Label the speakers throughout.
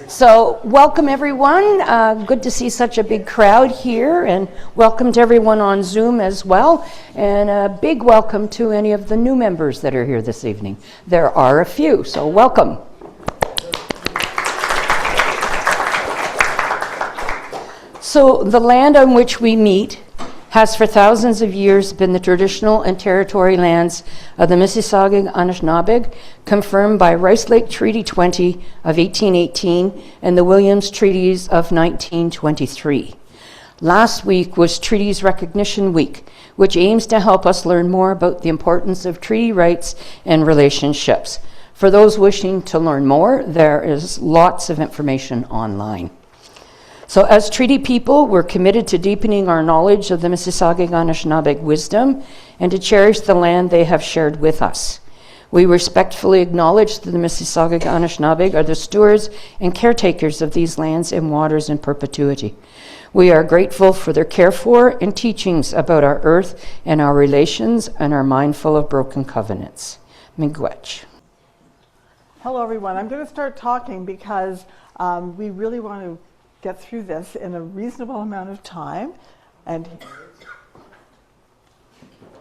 Speaker 1: So welcome everyone. Good to see such a big crowd here, and welcome to everyone on Zoom as well. And a big welcome to any of the new members that are here this evening. There are a few, so welcome. So the land on which we meet has for thousands of years been the traditional and territory lands of the Mississauga Anishinaabe, confirmed by Rice Lake Treaty 20 of 1818 and the Williams Treaties of 1923. Last week was Treaties Recognition Week, which aims to help us learn more about the importance of treaty rights and relationships. For those wishing to learn more, there is lots of information online. So as treaty people, we're committed to deepening our knowledge of the Mississauga Anishinaabe wisdom and to cherish the land they have shared with us. We respectfully acknowledge that the Mississauga Anishinaabe are the stewards and caretakers of these lands and waters in perpetuity. We are grateful for their care for and teachings about our earth and our relations, and are mindful of broken covenants. Miigwech.
Speaker 2: Hello everyone, I'm going to start talking because we really want to get through this in a reasonable amount of time, and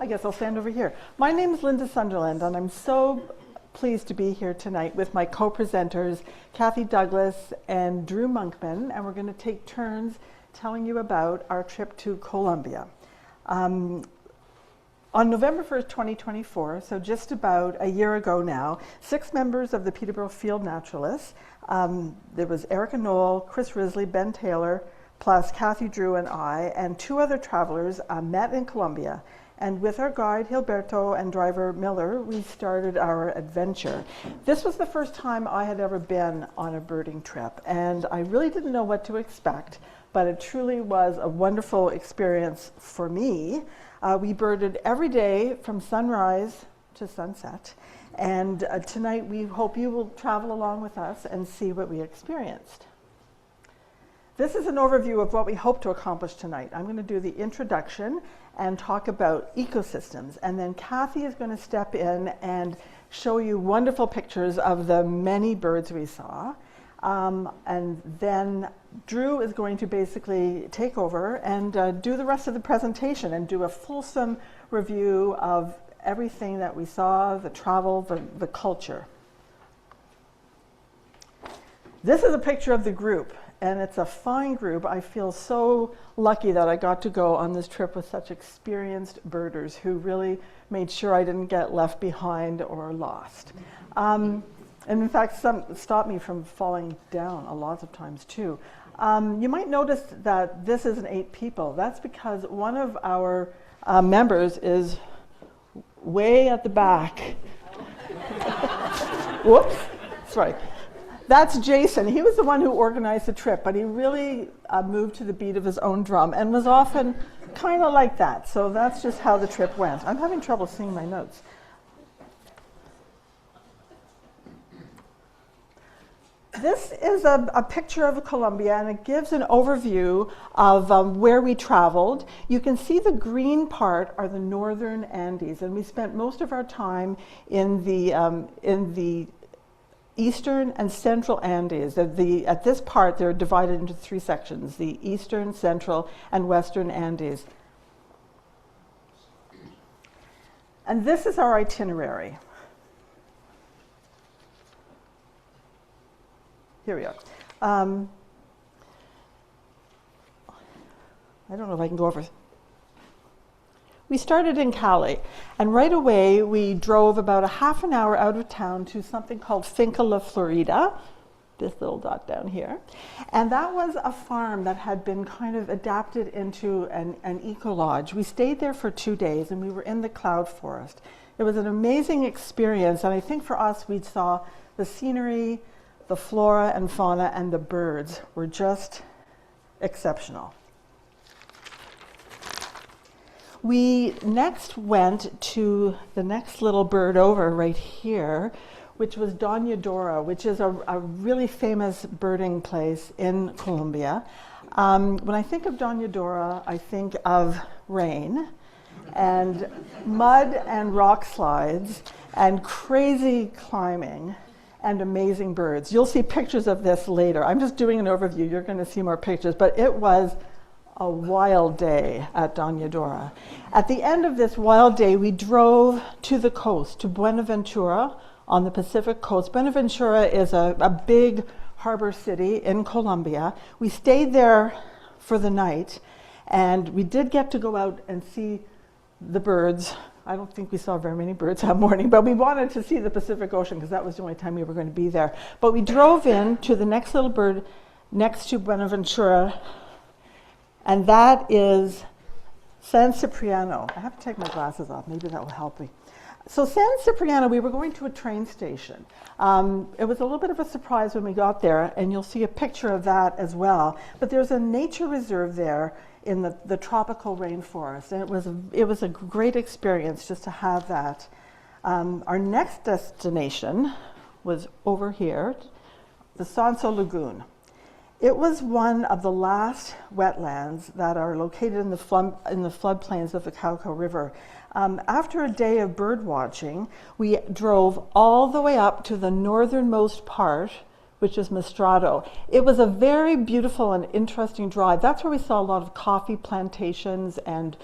Speaker 2: I guess I'll stand over here. My name is Linda Sunderland, and I'm so pleased to be here tonight with my co-presenters, Cathy Douglas and Drew Monkman, and we're going to take turns telling you about our trip to Colombia. On November 1st, 2024, so just about a year ago now, 6 members of the Peterborough Field Naturalists, there was Erica Knoll, Chris Risley, Ben Taylor, plus Cathy, Drew, and I, and 2 other travelers met in Colombia. And with our guide, Gilberto, and driver, Miller, we started our adventure. This was the first time I had ever been on a birding trip, and I really didn't know what to expect, but it truly was a wonderful experience for me. We birded every day from sunrise to sunset, and tonight we hope you will travel along with us and see what we experienced. This is an overview of what we hope to accomplish tonight. I'm going to do the introduction and talk about ecosystems, and then Cathy is going to step in and show you wonderful pictures of the many birds we saw. And then Drew is going to basically take over and do the rest of the presentation and do a fulsome review of everything that we saw, the travel, the culture. This is a picture of the group, and it's a fine group. I feel so lucky that I got to go on this trip with such experienced birders who really made sure I didn't get left behind or lost. And in fact, some stopped me from falling down a lot of times too. You might notice that this isn't 8 people. That's because one of our members is way at the back. Whoops, sorry. That's Jason. He was the one who organized the trip, but he really moved to the beat of his own drum and was often kind of like that. So that's just how the trip went. I'm having trouble seeing my notes. This is a picture of Colombia, and it gives an overview of where we traveled. You can see the green part are the northern Andes, and we spent most of our time in the eastern and central Andes. At this part, they're divided into 3 sections: the eastern, central, and western Andes. And this is our itinerary. Here we are. I don't know if I can go over. We started in Cali, and right away we drove about a half an hour out of town to something called Finca La Florida, this little dot down here. And that was a farm that had been kind of adapted into an eco-lodge. We stayed there for 2 days, and we were in the cloud forest. It was an amazing experience, and I think for us we saw the scenery, the flora and fauna, and the birds were just exceptional. We next went to the next little bird over right here, which was Doña Dora, which is a really famous birding place in Colombia. When I think of Doña Dora, I think of rain and mud and rock slides and crazy climbing and amazing birds. You'll see pictures of this later. I'm just doing an overview. You're going to see more pictures, but it was a wild day at Doña. At the end of this wild day, we drove to the coast, to Buenaventura on the Pacific coast. Buenaventura is a big harbor city in Colombia. We stayed there for the night, and we did get to go out and see the birds. I don't think we saw very many birds that morning, but we wanted to see the Pacific Ocean because that was the only time we were going to be there. But we drove in to the next little bird next to Buenaventura, and that is San Cipriano. I have to take my glasses off. Maybe that will help me. So San Cipriano, we were going to a train station. It was a little bit of a surprise when we got there, and you'll see a picture of that as well. But there's a nature reserve there in the tropical rainforest, and it was a great experience just to have that. Our next destination was over here, the Sonso Lagoon. It was one of the last wetlands that are located in the floodplains of the Cauca River. After a day of bird watching, we drove all the way up to the northernmost part, which is Mostrado. It was a very beautiful and interesting drive. That's where we saw a lot of coffee plantations and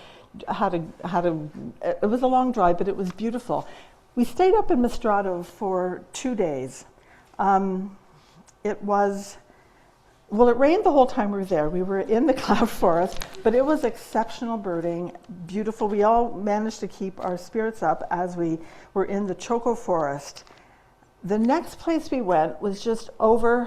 Speaker 2: it was a long drive, but it was beautiful. We stayed up in Mostrado for 2 days. It rained the whole time we were there. We were in the cloud forest, but it was exceptional birding, beautiful. We all managed to keep our spirits up as we were in the Choco forest. The next place we went was just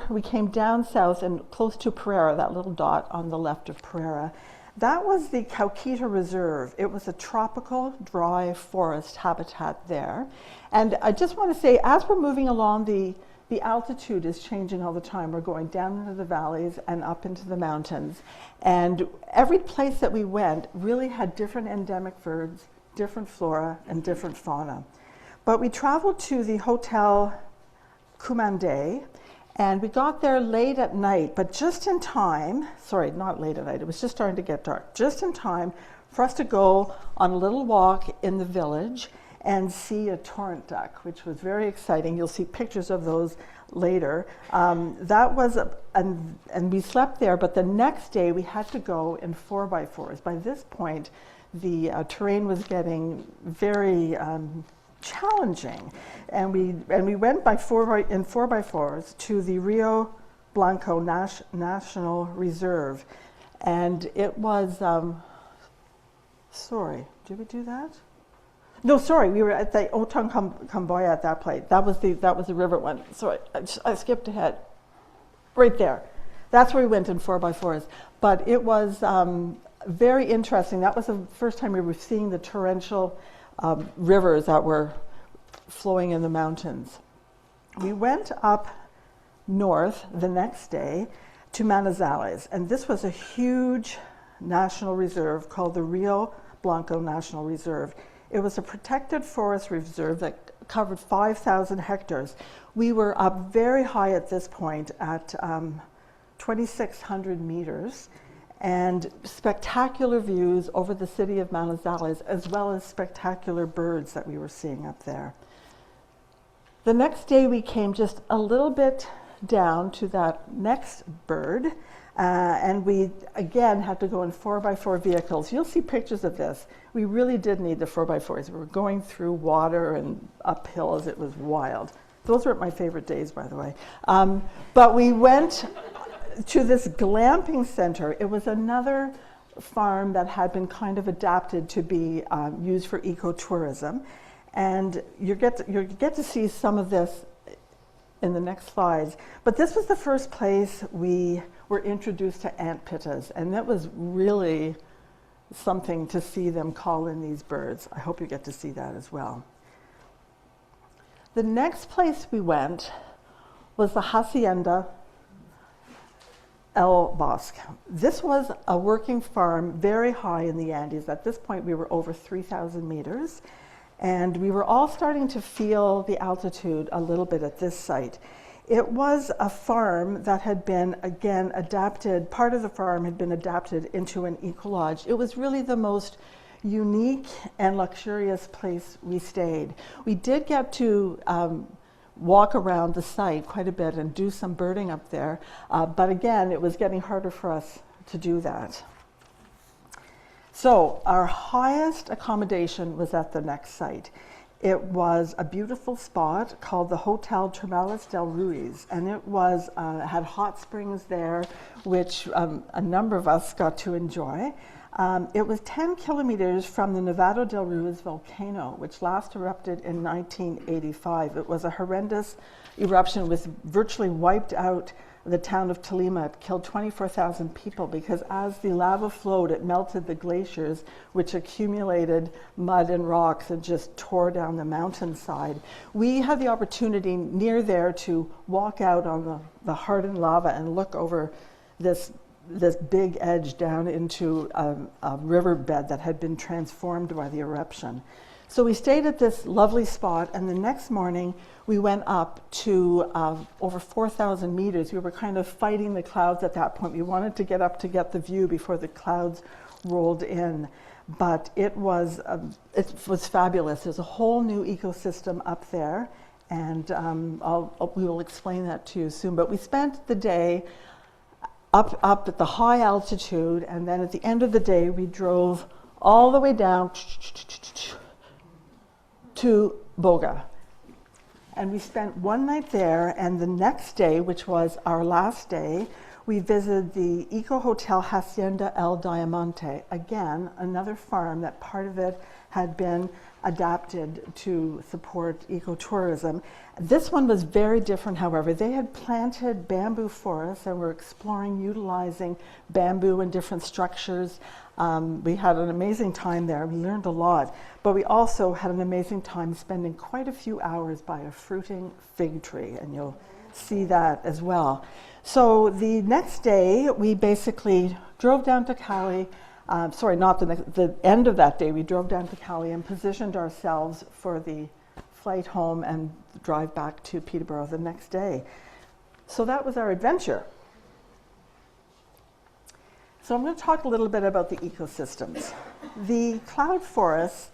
Speaker 2: we came down south and close to Pereira, that little dot on the left of Pereira. That was the Cauquita Reserve. It was a tropical dry forest habitat there. And I just want to say, as we're moving along, the altitude is changing all the time. We're going down into the valleys and up into the mountains. And every place that we went really had different endemic birds, different flora, and different fauna. But we traveled to the Hotel Cumandé, and we got there late at night, but just in time, sorry, not late at night, it was just starting to get dark, just in time for us to go on a little walk in the village and see a torrent duck, which was very exciting. You'll see pictures of those later. And we slept there, but the next day we had to go in 4x4s. By this point, the terrain was getting very challenging, and we went in 4x4s to the Rio Blanco National Reserve, and it was sorry, did we do that? No, sorry, we were at the Otang Camboya at that place. That was the river one. Sorry, I skipped ahead. Right there. That's where we went in 4x4s. But it was very interesting. That was the first time we were seeing the torrential rivers that were flowing in the mountains. We went up north the next day to Manizales, and this was a huge national reserve called the Rio Blanco National Reserve. It was a protected forest reserve that covered 5,000 hectares. We were up very high at this point at 2,600 meters, and spectacular views over the city of Manizales, as well as spectacular birds that we were seeing up there. The next day we came just a little bit down to that next bird, and we again had to go in 4x4 vehicles. You'll see pictures of this. We really did need the 4x4s. We were going through water and up hills. It was wild. Those weren't my favorite days, by the way. But we went to this glamping center. It was another farm that had been kind of adapted to be used for ecotourism. And you get to see some of this in the next slides. But this was the first place we were introduced to antpittas, and that was really something to see them call in these birds. I hope you get to see that as well. The next place we went was the Hacienda El Bosque. This was a working farm very high in the Andes. At this point, we were over 3,000 meters, and we were all starting to feel the altitude a little bit at this site. It was a farm that had been, again, adapted. Part of the farm had been adapted into an eco-lodge. It was really the most unique and luxurious place we stayed. We did get to walk around the site quite a bit and do some birding up there. But again, it was getting harder for us to do that. So our highest accommodation was at the next site. It was a beautiful spot called the Hotel Termales del Ruiz, and it was had hot springs there, which a number of us got to enjoy. It was 10 kilometers from the Nevado del Ruiz volcano, which last erupted in 1985. It was a horrendous eruption, which virtually wiped out the town of Tolima. It killed 24,000 people because as the lava flowed, it melted the glaciers, which accumulated mud and rocks and just tore down the mountainside. We had the opportunity near there to walk out on the hardened lava and look over this big edge down into a riverbed that had been transformed by the eruption. So we stayed at this lovely spot, and the next morning we went up to over 4,000 meters. We were kind of fighting the clouds at that point. We wanted to get up to get the view before the clouds rolled in, but it was fabulous. There's a whole new ecosystem up there, and we will explain that to you soon. But we spent the day up at the high altitude, and then at the end of the day we drove all the way down to Boga. And we spent one night there, and the next day, which was our last day, we visited the Eco Hotel Hacienda El Diamante. Again, another farm that part of it had been adapted to support ecotourism. This one was very different, however. They had planted bamboo forests and were exploring utilizing bamboo in different structures. We had an amazing time there. We learned a lot, but we also had an amazing time spending quite a few hours by a fruiting fig tree, and you'll see that as well. So the next day, we basically drove down to Cali. The end of that day, we drove down to Cali and positioned ourselves for the flight home and drive back to Peterborough the next day. So that was our adventure. So I'm going to talk a little bit about the ecosystems. The cloud forest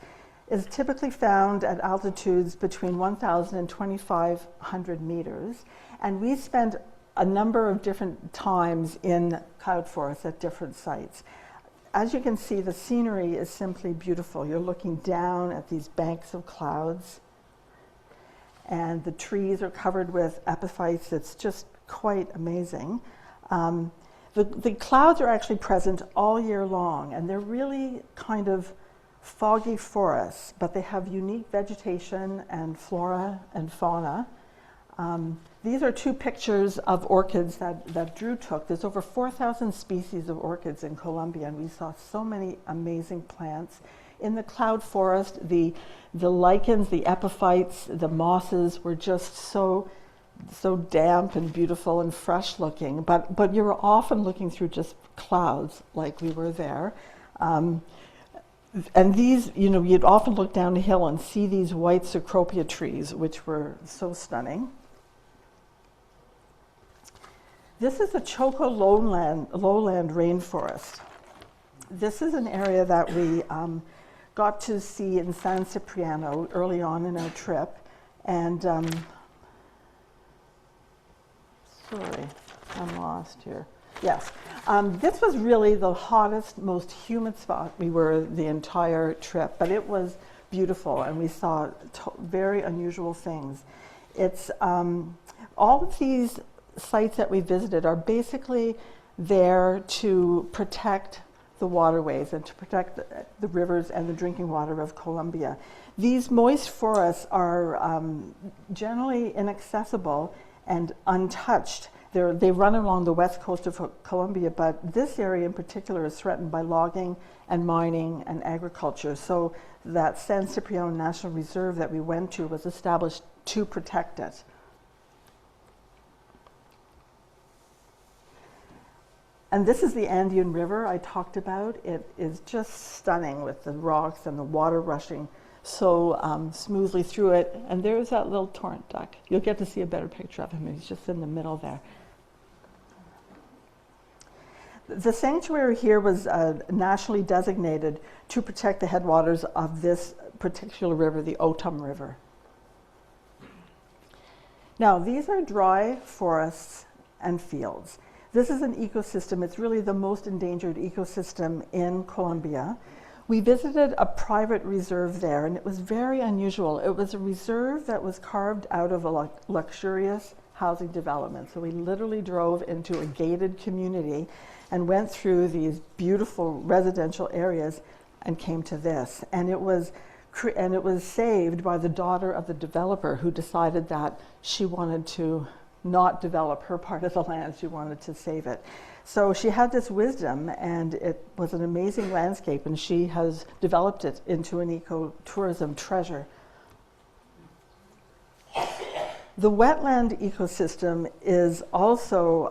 Speaker 2: is typically found at altitudes between 1,000 and 2,500 meters, and we spent a number of different times in cloud forests at different sites. As you can see, the scenery is simply beautiful. You're looking down at these banks of clouds, and the trees are covered with epiphytes. It's just quite amazing. The clouds are actually present all year long, and they're really kind of foggy forests, but they have unique vegetation and flora and fauna. These are two pictures of orchids that Drew took. There's over 4,000 species of orchids in Colombia, and we saw so many amazing plants. In the cloud forest, the lichens, the epiphytes, the mosses were just so damp and beautiful and fresh looking, but you were often looking through just clouds like we were there. And these, you'd often look down a hill and see these white cecropia trees, which were so stunning. This is the Choco lowland rainforest. This is an area that we got to see in San Cipriano early on in our trip, and sorry, I'm lost here. Yes, this was really the hottest, most humid spot we were the entire trip, but it was beautiful, and we saw very unusual things. It's all of these sites that we visited are basically there to protect the waterways and to protect the rivers and the drinking water of Colombia. These moist forests are generally inaccessible and untouched. They run along the west coast of Colombia, but this area in particular is threatened by logging and mining and agriculture. So that San Cipriano National Reserve that we went to was established to protect it. And this is the Andean River I talked about. It is just stunning with the rocks and the water rushing so smoothly through it. And there's that little Torrent Duck. You'll get to see a better picture of him. He's just in the middle there. The sanctuary here was nationally designated to protect the headwaters of this particular river, the Otum River. Now, these are dry forests and fields. This is an ecosystem. It's really the most endangered ecosystem in Colombia. We visited a private reserve there, and it was very unusual. It was a reserve that was carved out of a luxurious housing development. So we literally drove into a gated community and went through these beautiful residential areas and came to this. And it was saved by the daughter of the developer, who decided that she wanted to not develop her part of the land. She wanted to save it. So she had this wisdom, and it was an amazing landscape, and she has developed it into an ecotourism treasure. The wetland ecosystem is also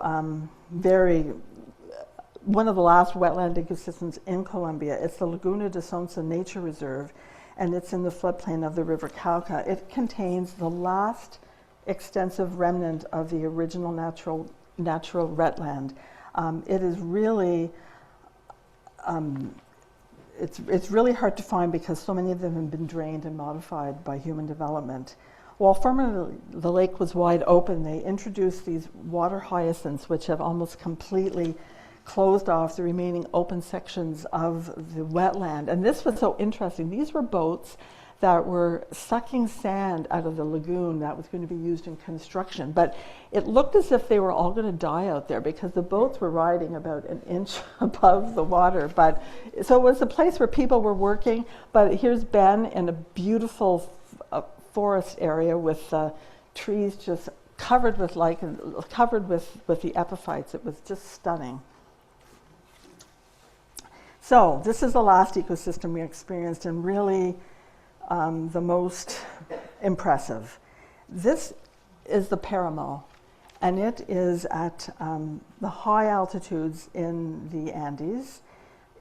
Speaker 2: one of the last wetland ecosystems in Colombia. It's the Laguna de Sonsa Nature Reserve, and it's in the floodplain of the River Cauca. It contains the last extensive remnant of the original natural wetland. It is really, it's really hard to find because so many of them have been drained and modified by human development. While formerly the lake was wide open, they introduced these water hyacinths, which have almost completely closed off the remaining open sections of the wetland. And this was so interesting. These were boats that were sucking sand out of the lagoon that was going to be used in construction. But it looked as if they were all going to die out there because the boats were riding about an inch above the water. But so it was a place where people were working. But here's Ben in a beautiful forest area with trees just covered with lichen, covered with the epiphytes. It was just stunning. So this is the last ecosystem we experienced, and really the most impressive. This is the Paramo, and it is at the high altitudes in the Andes.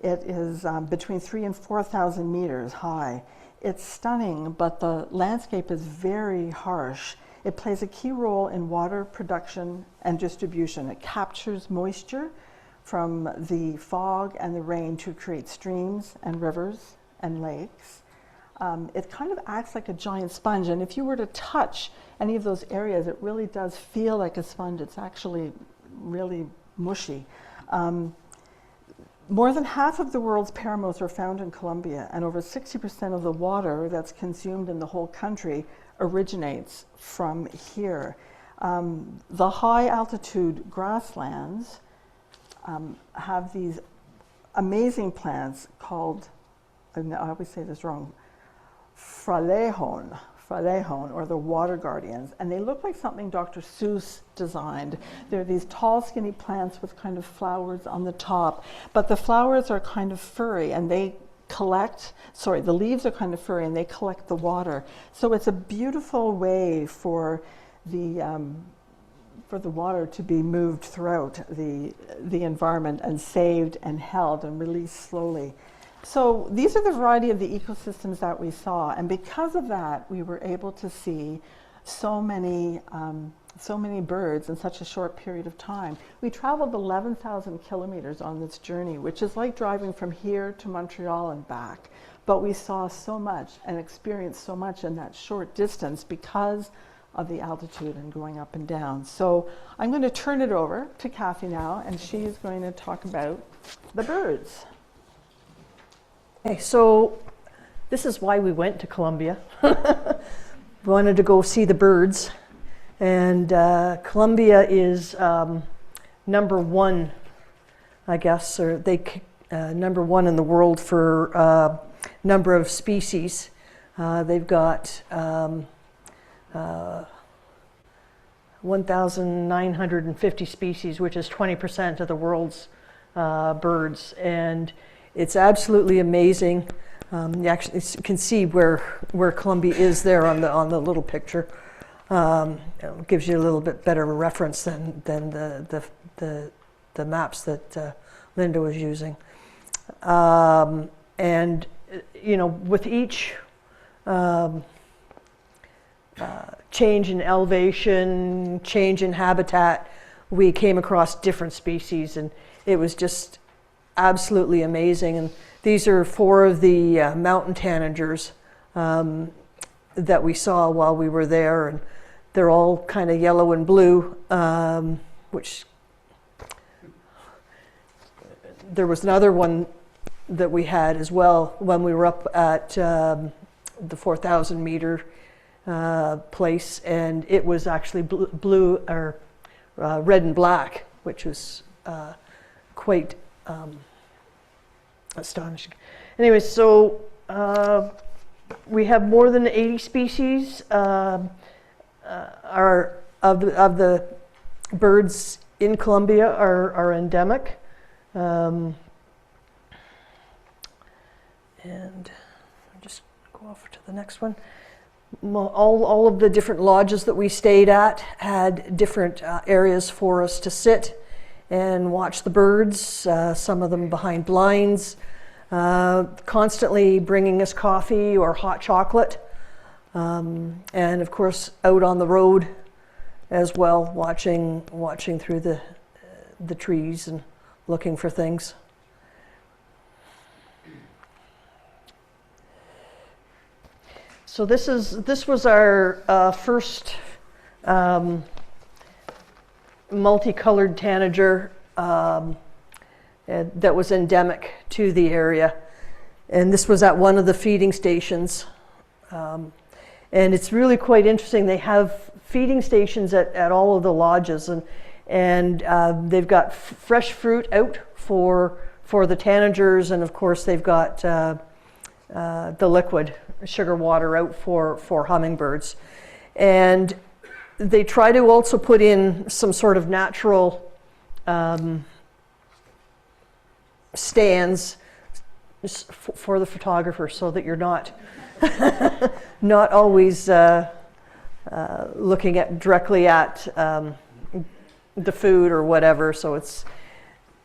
Speaker 2: It is between 3,000 and 4,000 meters high. It's stunning, but the landscape is very harsh. It plays a key role in water production and distribution. It captures moisture from the fog and the rain to create streams and rivers and lakes. It kind of acts like a giant sponge, and if you were to touch any of those areas, it really does feel like a sponge. It's actually really mushy. More than half of the world's paramos are found in Colombia, and over 60% of the water that's consumed in the whole country originates from here. The high altitude grasslands have these amazing plants called, and I always say this wrong, fralejon, or the water guardians, and they look like something Dr. Seuss designed. They're these tall, skinny plants with kind of flowers on the top, but the flowers are kind of furry, and they the leaves are kind of furry, and they collect the water. So it's a beautiful way for the water to be moved throughout the environment and saved and held and released slowly. So these are the variety of the ecosystems that we saw, and because of that, we were able to see so many birds in such a short period of time. We traveled 11,000 kilometers on this journey, which is like driving from here to Montreal and back. But we saw so much and experienced so much in that short distance because of the altitude and going up and down. So I'm going to turn it over to Cathy now, and she's going to talk about the birds.
Speaker 3: Okay, so this is why we went to Colombia. We wanted to go see the birds, and Colombia is number one, I guess, or number one in the world for number of species. They've got 1,950 species, which is 20% of the world's birds, and it's absolutely amazing. You actually can see where Colombia is there on the little picture. It gives you a little bit better reference than the maps that Linda was using. And you know, with each change in elevation, change in habitat, we came across different species, and it was just absolutely amazing. And these are 4 of the mountain tanagers that we saw while we were there, and they're all kind of yellow and blue, which there was another one that we had as well when we were up at the 4,000 meter place, and it was actually blue or red and black, which was quite astonishing. Anyway, so we have more than 80 species are of the birds in Colombia are endemic. And I'll just go off to the next one. All of the different lodges that we stayed at had different areas for us to sit and watch the birds, some of them behind blinds, constantly bringing us coffee or hot chocolate, and of course out on the road as well, watching through the trees and looking for things. So this was our first multicolored tanager that was endemic to the area, and this was at one of the feeding stations. And it's really quite interesting. They have feeding stations at all of the lodges, and they've got fresh fruit out for the tanagers, and of course they've got the liquid sugar water out for hummingbirds. And they try to also put in some sort of natural stands for the photographer, so that you're not not always looking directly at the food or whatever. So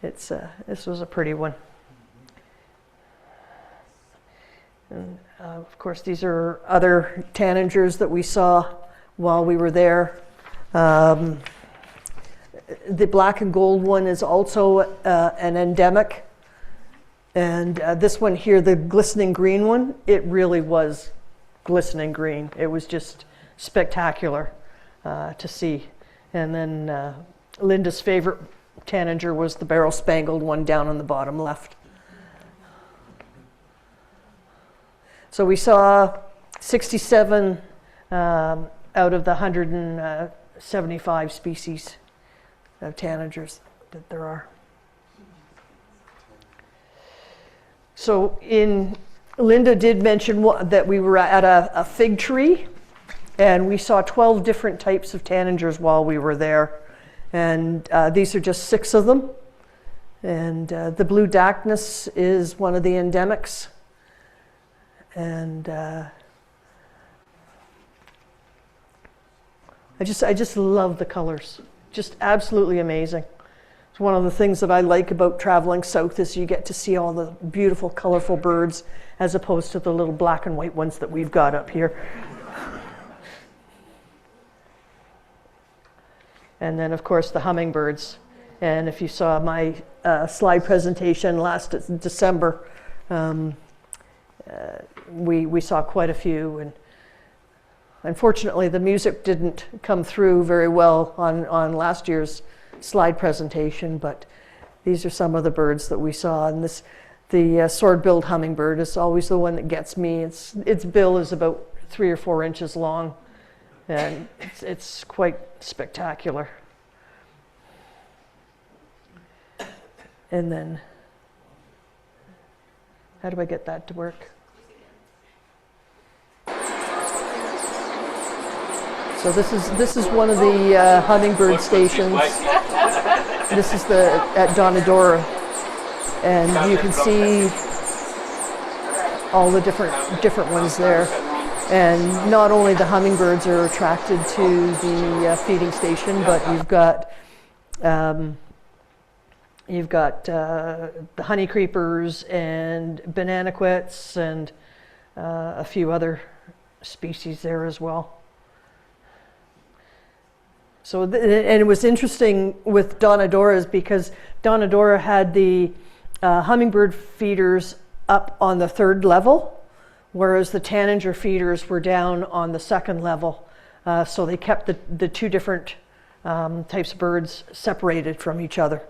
Speaker 3: this was a pretty one. And of course, these are other tanagers that we saw while we were there. The black and gold one is also an endemic. And this one here, the glistening green one, it really was glistening green. It was just spectacular to see. And then Linda's favorite tanager was the barrel spangled one down on the bottom left. So we saw 67 out of the 175 species of tanagers that there are. So Linda did mention that we were at a fig tree, and we saw 12 different types of tanagers while we were there. And these are just 6 of them. And the blue dacnus is one of the endemics. And I just love the colors, just absolutely amazing. It's one of the things that I like about traveling south is you get to see all the beautiful, colorful birds as opposed to the little black and white ones that we've got up here. And then, of course, the hummingbirds. And if you saw my slide presentation last December, we saw quite a few, and unfortunately the music didn't come through very well on last year's slide presentation, but these are some of the birds that we saw. And the sword-billed hummingbird is always the one that gets me. Its bill is about 3 or 4 inches long, and it's quite spectacular. And then, how do I get that to work? So this is one of the hummingbird stations. This is at Donadora, and you can see all the different ones there. And not only the hummingbirds are attracted to the feeding station, but you've got the honey creepers and banana quits and a few other species there as well. So, and it was interesting with Donadora's because Donadora had the hummingbird feeders up on the 3rd level, whereas the tanager feeders were down on the 2nd level. So they kept the two different types of birds separated from each other.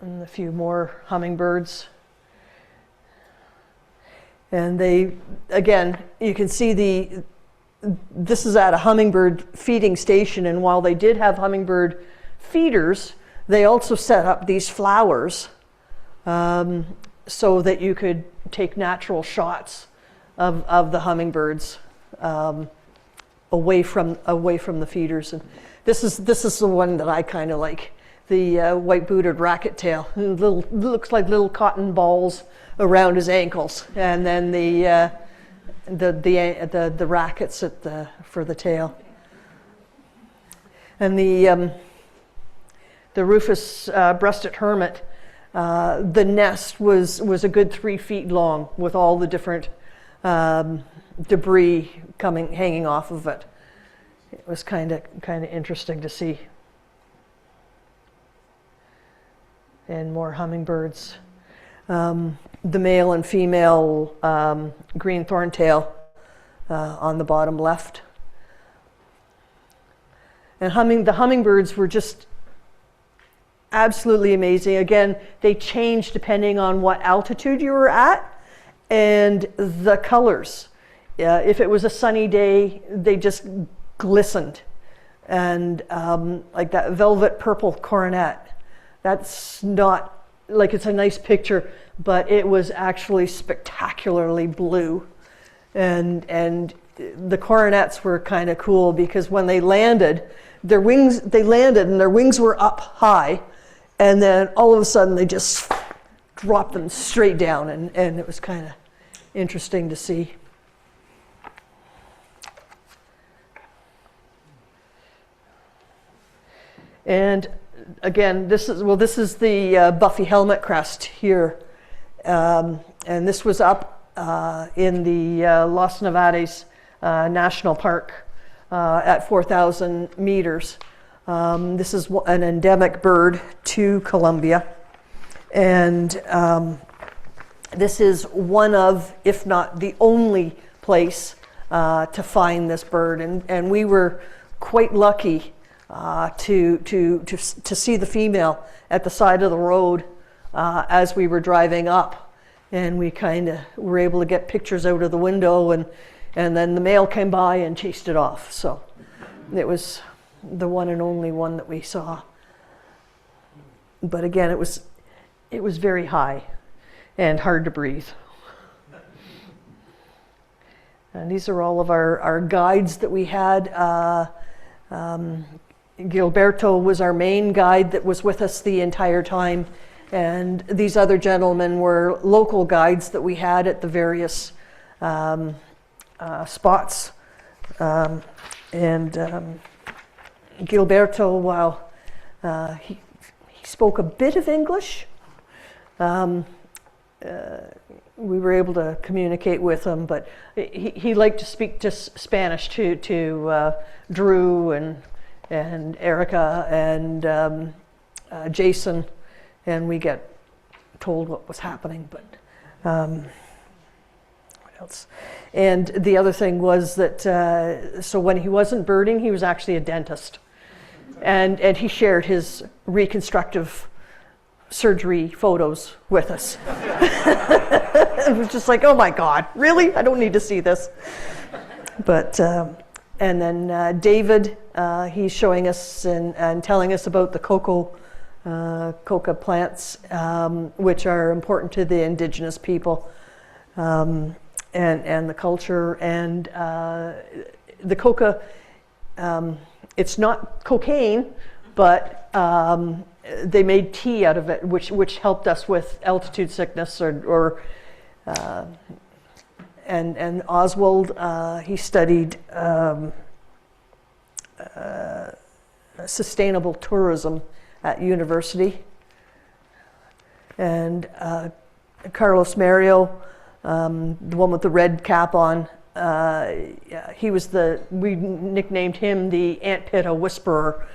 Speaker 3: And a few more hummingbirds. And they, again, you can see this is at a hummingbird feeding station, and while they did have hummingbird feeders, they also set up these flowers so that you could take natural shots of the hummingbirds away from the feeders. And this is the one that I kind of like, the white-booted racket-tail. Looks like little cotton balls around his ankles, and then the rackets for the tail. And the rufous-breasted hermit, the nest was a good 3 feet long with all the different debris hanging off of it. It was kind of interesting to see. And more hummingbirds. The male and female green thorntail on the bottom left. And the hummingbirds were just absolutely amazing. Again, they changed depending on what altitude you were at, and the colors. If it was a sunny day, they just glistened. And like that velvet purple coronet, that's not, like, it's a nice picture, but it was actually spectacularly blue. And the coronets were kind of cool because when they landed, they landed and their wings were up high, and then all of a sudden they just dropped them straight down, and it was kind of interesting to see. And again, this is the Buffy helmet crest here, and this was up in the Los Nevades National Park at 4,000 meters. This is an endemic bird to Colombia, and this is one of, if not the only place to find this bird, and we were quite lucky to see the female at the side of the road as we were driving up, and we kind of were able to get pictures out of the window, and then the male came by and chased it off. So it was the one and only one that we saw. But again, it was very high and hard to breathe. And these are all of our guides that we had. Gilberto was our main guide that was with us the entire time, and these other gentlemen were local guides that we had at the various spots. Gilberto, while he spoke a bit of English, we were able to communicate with him, but he liked to speak just Spanish to Drew and Erica and Jason, and we get told what was happening. But what else? And the other thing was that so when he wasn't birding, he was actually a dentist, and he shared his reconstructive surgery photos with us. It was just like, oh my God, really? I don't need to see this. But and then David, he's showing us and telling us about the coca plants, which are important to the indigenous people, and the culture. And the coca, it's not cocaine, but they made tea out of it, which helped us with altitude sickness and Oswald, he studied sustainable tourism at university. And Carlos Mario, the one with the red cap on, we nicknamed him the antpitta whisperer,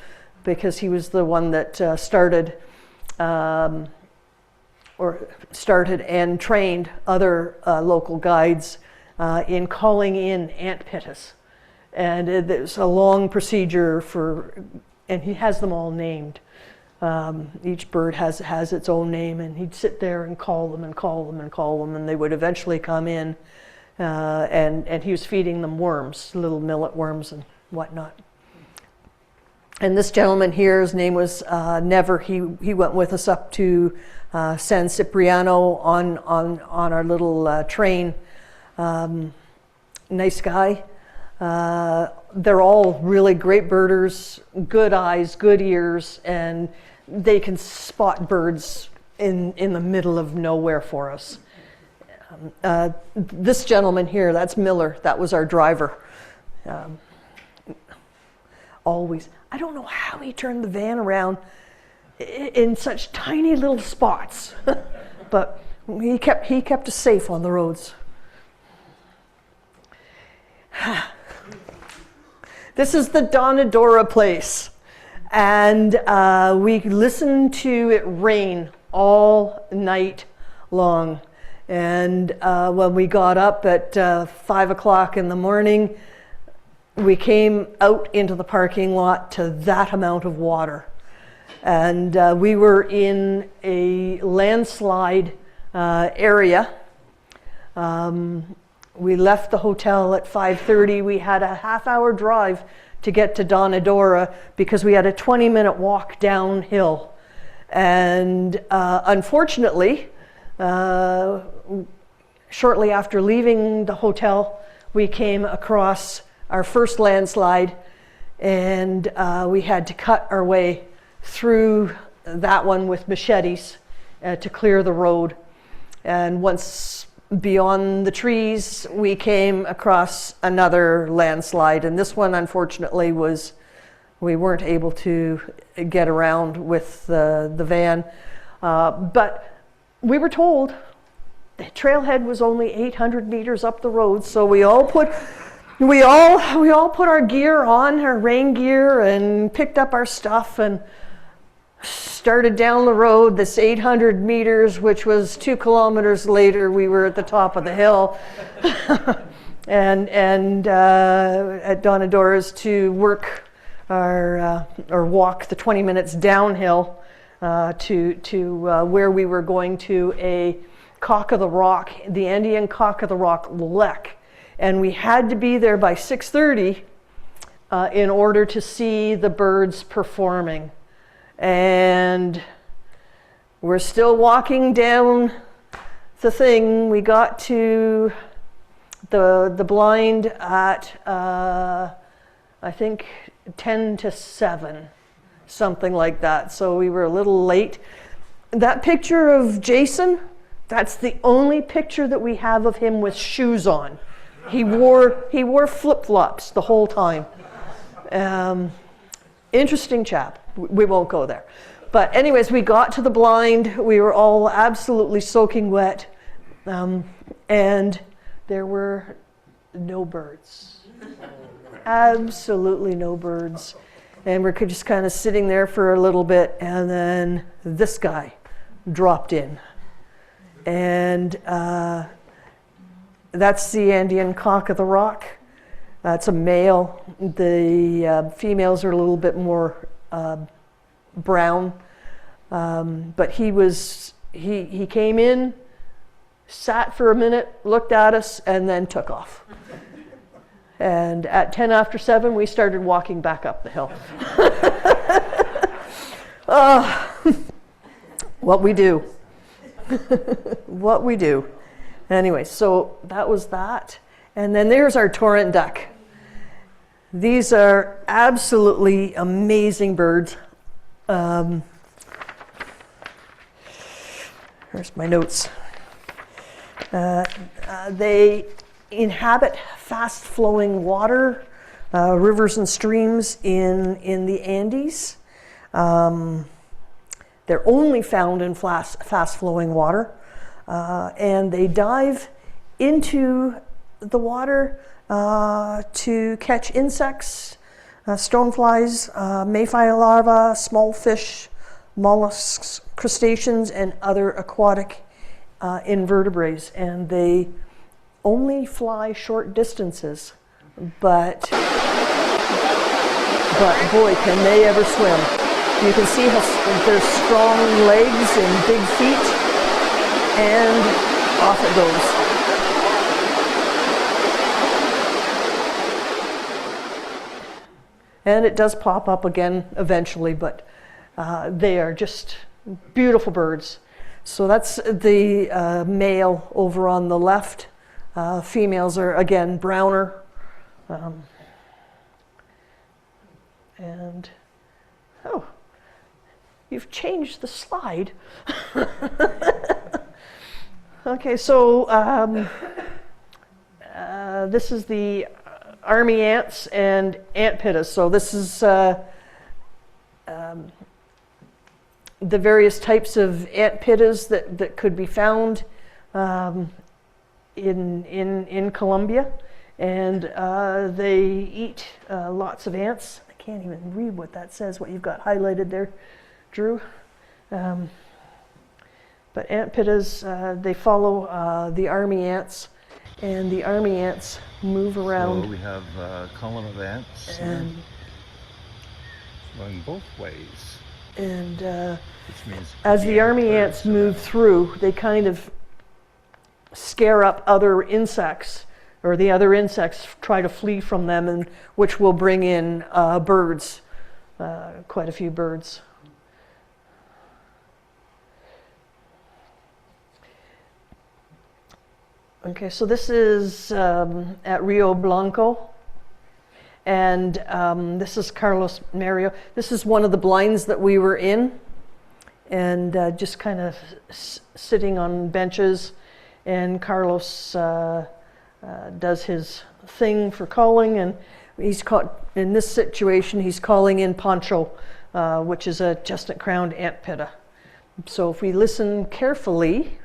Speaker 3: because he was the one that started and trained other local guides in calling in antpittas. And there's a long procedure and he has them all named. Each bird has its own name, and he'd sit there and call them and call them and call them, and they would eventually come in, and he was feeding them worms, little millet worms and whatnot. And this gentleman here, his name was Never. He went with us up to San Cipriano on our little train. Nice guy. They're all really great birders, good eyes, good ears, and they can spot birds in the middle of nowhere for us. This gentleman here, that's Miller. That was our driver. Always. I don't know how he turned the van around in such tiny little spots, but he kept us safe on the roads. This is the Donadora place, and we listened to it rain all night long. And when we got up at 5 o'clock in the morning, we came out into the parking lot to that amount of water. And we were in a landslide area. We left the hotel at 5:30. We had a half-hour drive to get to Donadora because we had a 20-minute walk downhill. And unfortunately, shortly after leaving the hotel, we came across our first landslide, and we had to cut our way through that one with machetes to clear the road. And once beyond the trees, we came across another landslide, and this one, unfortunately, we weren't able to get around with the van. But we were told the trailhead was only 800 meters up the road, so we all put our gear on, our rain gear, and picked up our stuff and started down the road. This 800 meters, which was 2 kilometers later, we were at the top of the hill, and at Donadora's to work or walk the 20 minutes downhill to where we were going to a Cock of the Rock, the Andean Cock of the Rock Lek. And we had to be there by 6:30 in order to see the birds performing. And we're still walking down the thing. We got to the blind at, I think, 10 to 7, something like that. So we were a little late. That picture of Jason, that's the only picture that we have of him with shoes on. He wore flip-flops the whole time. Interesting chap. We won't go there. But anyways, we got to the blind. We were all absolutely soaking wet. And there were no birds. Absolutely no birds. And we're just kind of sitting there for a little bit, and then this guy dropped in. And that's the Andean Cock of the Rock. It's a male. The females are a little bit more brown. But he came in, sat for a minute, looked at us, and then took off. And at 10 after 7, we started walking back up the hill. What we do. What we do. Anyway, so that was that. And then there's our Torrent Duck. These are absolutely amazing birds. Here's my notes. They inhabit fast-flowing water, rivers and streams in the Andes. They're only found in fast-flowing water, and they dive into the water to catch insects, stoneflies, mayfly larvae, small fish, mollusks, crustaceans, and other aquatic invertebrates. And they only fly short distances, but boy, can they ever swim. You can see how their strong legs and big feet, and off it goes. And it does pop up again eventually, but they are just beautiful birds. So that's the male over on the left. Females are, again, browner. And, oh, you've changed the slide. Okay, so this is the army ants and antpittas. So this is the various types of antpittas that could be found in Colombia, and they eat lots of ants. I can't even read what that says, what you've got highlighted there, Drew. But antpittas, they follow the army ants, and the army ants move around.
Speaker 4: So we have a column of ants
Speaker 3: And
Speaker 4: going both ways.
Speaker 3: And
Speaker 4: Which means
Speaker 3: as the army ants move through, they kind of scare up other insects, or the other insects try to flee from them, and which will bring in birds, quite a few birds. Okay, so this is at Rio Blanco. And this is Carlos Mario. This is one of the blinds that we were in, and just kind of sitting on benches. And Carlos does his thing for calling, and he's caught in this situation. He's calling in Pancho, which is a chestnut-crowned antpitta. So if we listen carefully,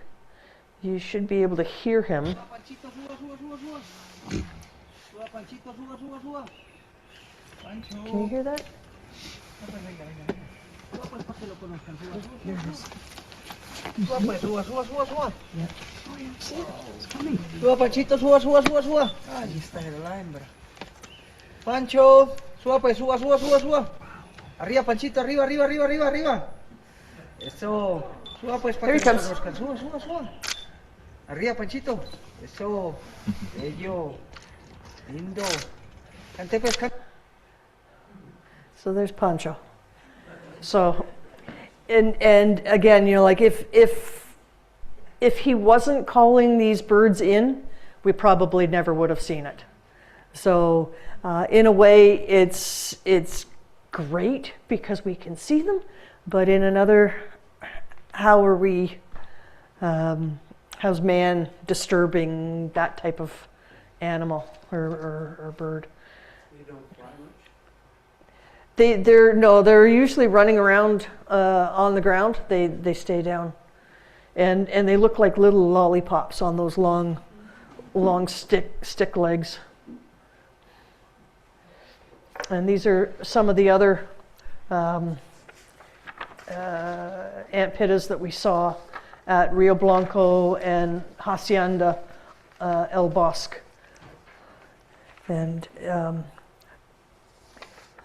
Speaker 3: you should be able to hear him. Can you hear that?
Speaker 5: Suba, Panchito, suba, suba, suba, suba. Ahí está la hembra. Pancho, suba, pues, suba, suba, suba, suba. Arriba, Panchito, arriba, arriba, arriba, arriba, arriba. Eso. Suba, pues,
Speaker 3: Here he
Speaker 5: para que
Speaker 3: comes.
Speaker 5: conozcan. Suba, suba, suba. Arriba, Panchito. Eso. Bello. Lindo. Cante, pues, cante.
Speaker 3: So there's Pancho. So, and again, you know, like if he wasn't calling these birds in, we probably never would have seen it. So, in a way, it's great because we can see them, but in another, how are we? How's man disturbing that type of animal or bird? They're usually running around on the ground. They stay down, and they look like little lollipops on those long stick legs. And these are some of the other antpittas that we saw at Rio Blanco and Hacienda El Bosque. And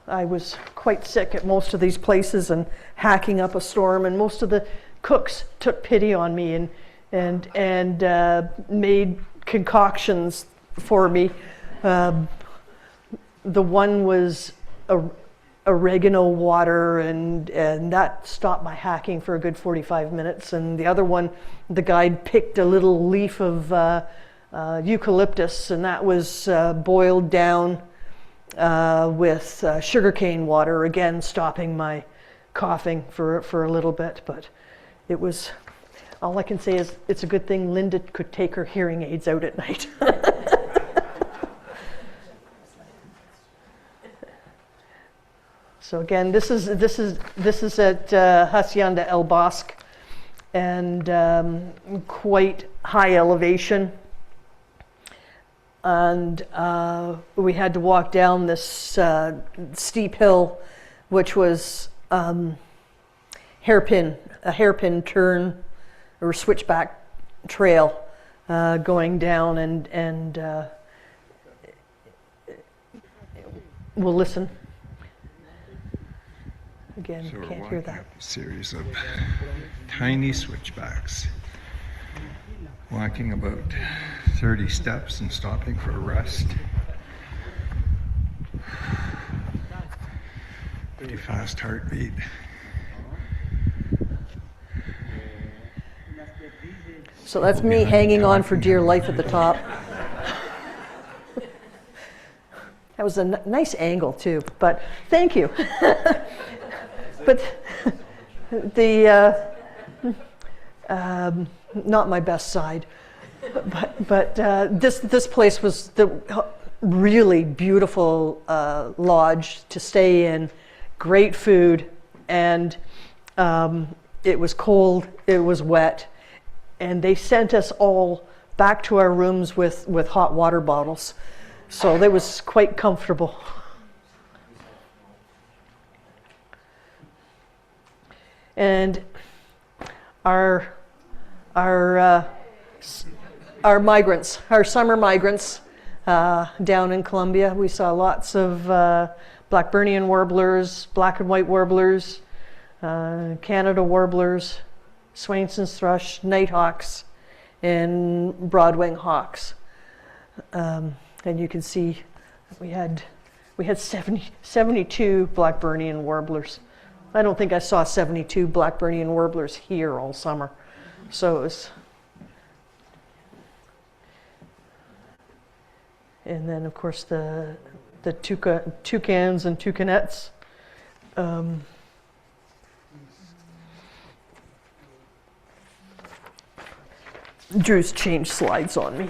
Speaker 3: I was quite sick at most of these places and hacking up a storm, and most of the cooks took pity on me and made concoctions for me. The one was oregano water, and that stopped my hacking for a good 45 minutes. And the other one, the guide picked a little leaf of eucalyptus, and that was boiled down with sugarcane water, again stopping my coughing for a little bit. But it was, all I can say is it's a good thing Linda could take her hearing aids out at night. So again, this is at Hacienda El Bosque, and quite high elevation. And we had to walk down this steep hill, which was a hairpin turn or switchback trail going down, and we'll listen. Again,
Speaker 4: So we're
Speaker 3: can't hear
Speaker 4: walking
Speaker 3: that.
Speaker 4: up a series of tiny switchbacks, walking about 30 steps and stopping for a rest. Pretty fast heartbeat.
Speaker 3: So that's me hanging on for dear life at the top. That was a nice angle too, but thank you. But the not my best side. But this place was the really beautiful lodge to stay in. Great food, and it was cold. It was wet, and they sent us all back to our rooms with hot water bottles, so that was quite comfortable. And our migrants, our summer migrants down in Colombia, we saw lots of Blackburnian warblers, black and white warblers, Canada warblers, Swainson's thrush, nighthawks, and broadwing hawks. And you can see we had 72 Blackburnian warblers. I don't think I saw 72 Blackburnian warblers here all summer. So it was. And then, of course, the toucans and toucanettes. Drew's changed slides on me.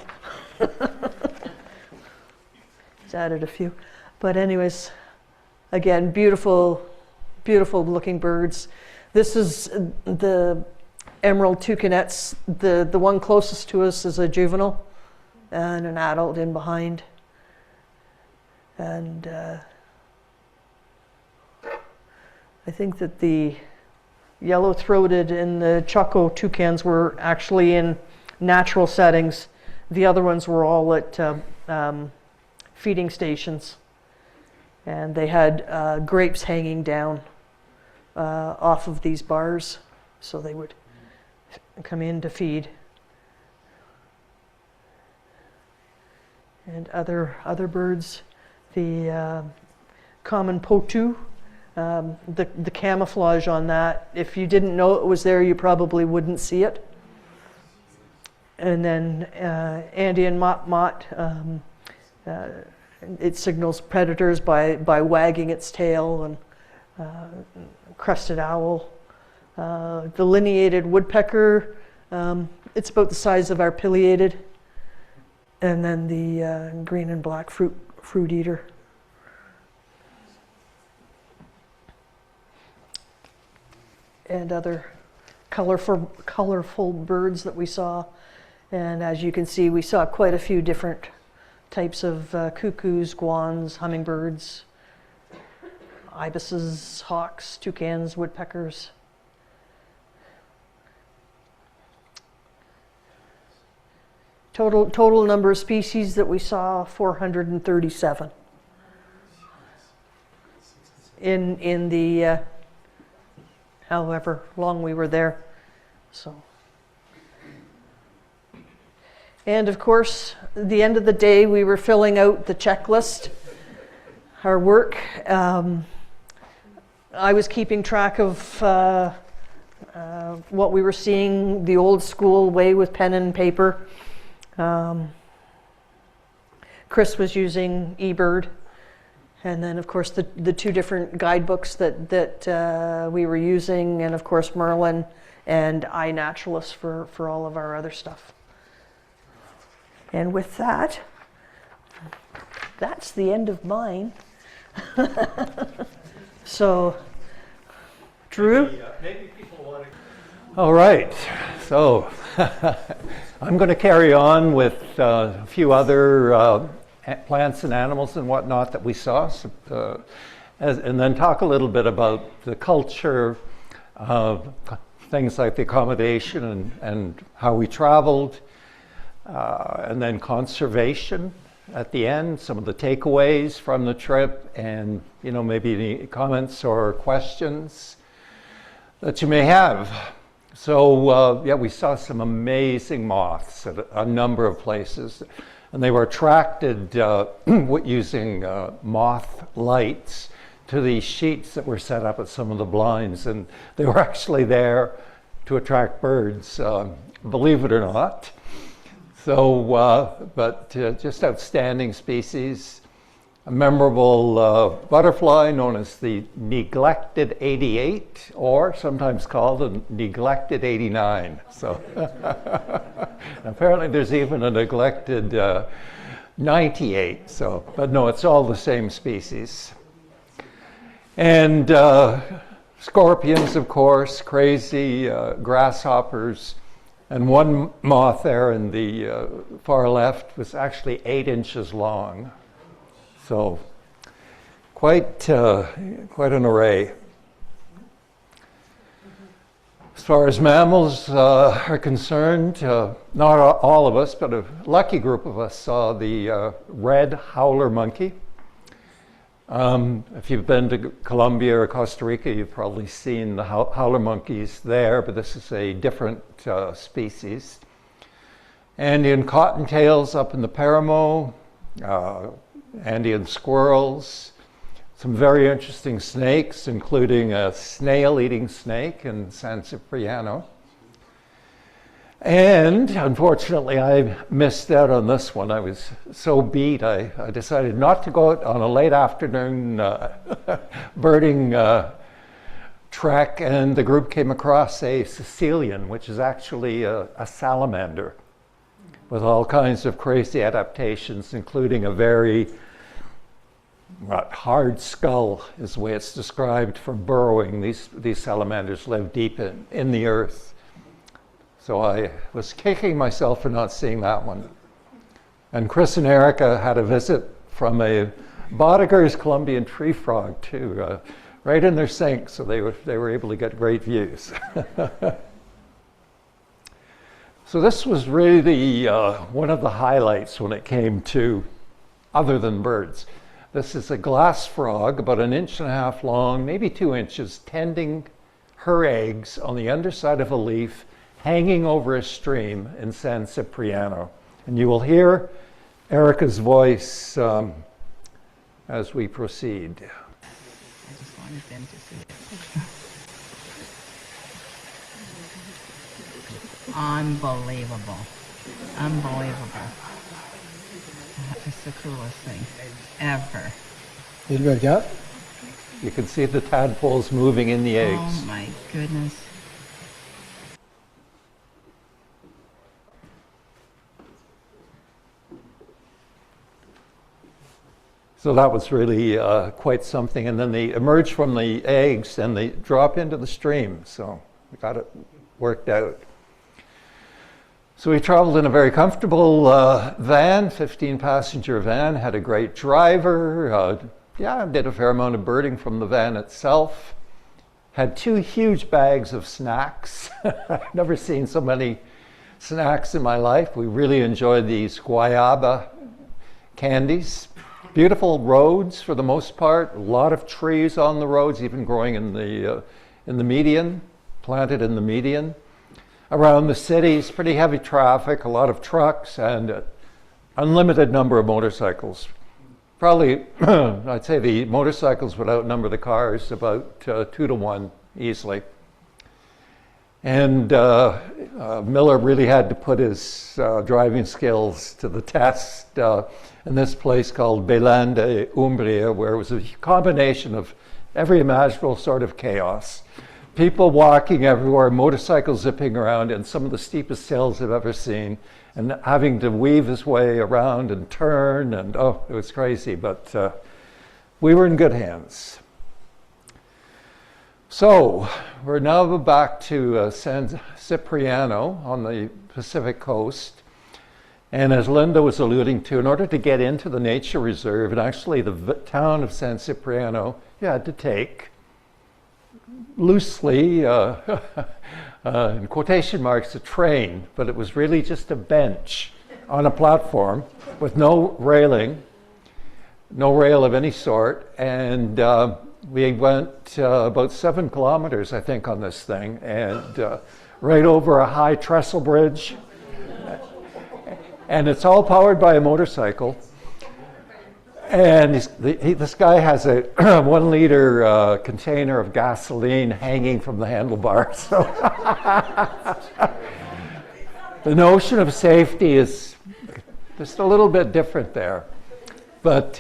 Speaker 3: He's added a few. But anyways, again, beautiful looking birds. This is the emerald toucanettes. The one closest to us is a juvenile and an adult in behind. And I think that the yellow-throated and the choco toucans were actually in natural settings. The other ones were all at feeding stations. And they had grapes hanging down off of these bars, so they would come in to feed. And other birds, the common potu, the camouflage on that, if you didn't know it was there, you probably wouldn't see it. And then Andean mot, it signals predators by wagging its tail, and crested owl. The lineated woodpecker, it's about the size of our pileated. And then the green and black fruit eater. And other colorful birds that we saw. And as you can see, we saw quite a few different types of cuckoos, guans, hummingbirds, ibises, hawks, toucans, woodpeckers. Total number of species that we saw, 437 in the however long we were there. So, and of course, at the end of the day, we were filling out the checklist, our work. I was keeping track of what we were seeing the old school way with pen and paper. Chris was using eBird, and then of course the two different guidebooks that we were using, and of course Merlin and iNaturalist for all of our other stuff. And with that, that's the end of mine. So, Drew?
Speaker 6: Maybe people want to. All right, so I'm going to carry on with a few other plants and animals and whatnot that we saw, and then talk a little bit about the culture, things like the accommodation and how we traveled, and then conservation at the end, some of the takeaways from the trip, and maybe any comments or questions that you may have. So yeah, we saw some amazing moths at a number of places, and they were attracted using moth lights to these sheets that were set up at some of the blinds, and they were actually there to attract birds, believe it or not. So, but just outstanding species. A memorable butterfly known as the neglected 88, or sometimes called the neglected 89. So apparently there's even a neglected 98. So, but no, it's all the same species. And scorpions, of course, crazy grasshoppers. And one moth there in the far left was actually 8 inches long. So quite an array. As far as mammals are concerned, not all of us, but a lucky group of us saw the red howler monkey. If you've been to Colombia or Costa Rica, you've probably seen the howler monkeys there, but this is a different species. Andean cottontails up in the Paramo, Andean squirrels, some very interesting snakes, including a snail-eating snake in San Cipriano. And unfortunately, I missed out on this one. I was so beat, I decided not to go out on a late afternoon birding trek, and the group came across a Sicilian, which is actually a salamander with all kinds of crazy adaptations, including a very hard skull is the way it's described for burrowing. These salamanders live deep in the earth. So I was kicking myself for not seeing that one. And Chris and Erica had a visit from a Bodiger's Colombian tree frog too, right in their sink, so they were able to get great views. So this was really one of the highlights when it came to other than birds. This is a glass frog, about 1.5 inches long, maybe 2 inches, tending her eggs on the underside of a leaf, hanging over a stream in San Cipriano. And you will hear Erica's voice as we proceed.
Speaker 7: I just wanted them to see it. Unbelievable. Unbelievable. That is the coolest thing ever.
Speaker 6: You can see the tadpoles moving in the eggs.
Speaker 7: Oh my goodness.
Speaker 6: So that was really quite something. And then they emerge from the eggs and they drop into the stream. So we got it worked out. So we traveled in a very comfortable van, 15-passenger van, had a great driver. Did a fair amount of birding from the van itself. Had 2 huge bags of snacks. I've never seen so many snacks in my life. We really enjoyed these guayaba candies. Beautiful roads for the most part, a lot of trees on the roads, even growing in the median, planted in the median. Around the cities, pretty heavy traffic, a lot of trucks, and unlimited number of motorcycles. Probably, I'd say the motorcycles would outnumber the cars about 2 to 1 easily. And Miller really had to put his driving skills to the test in this place called Belanda, Umbria, where it was a combination of every imaginable sort of chaos. People walking everywhere, motorcycles zipping around, and some of the steepest hills I've ever seen, and having to weave his way around and turn, and oh, it was crazy, but we were in good hands. So we're now back to San Cipriano on the Pacific coast. And as Linda was alluding to, in order to get into the nature reserve, and actually the town of San Cipriano, you had to take loosely, in quotation marks, a train, but it was really just a bench on a platform with no railing, no rail of any sort, and we went about 7 kilometers, I think, on this thing, and right over a high trestle bridge. And it's all powered by a motorcycle. And this guy has a 1 liter container of gasoline hanging from the handlebar. So the notion of safety is just a little bit different there. But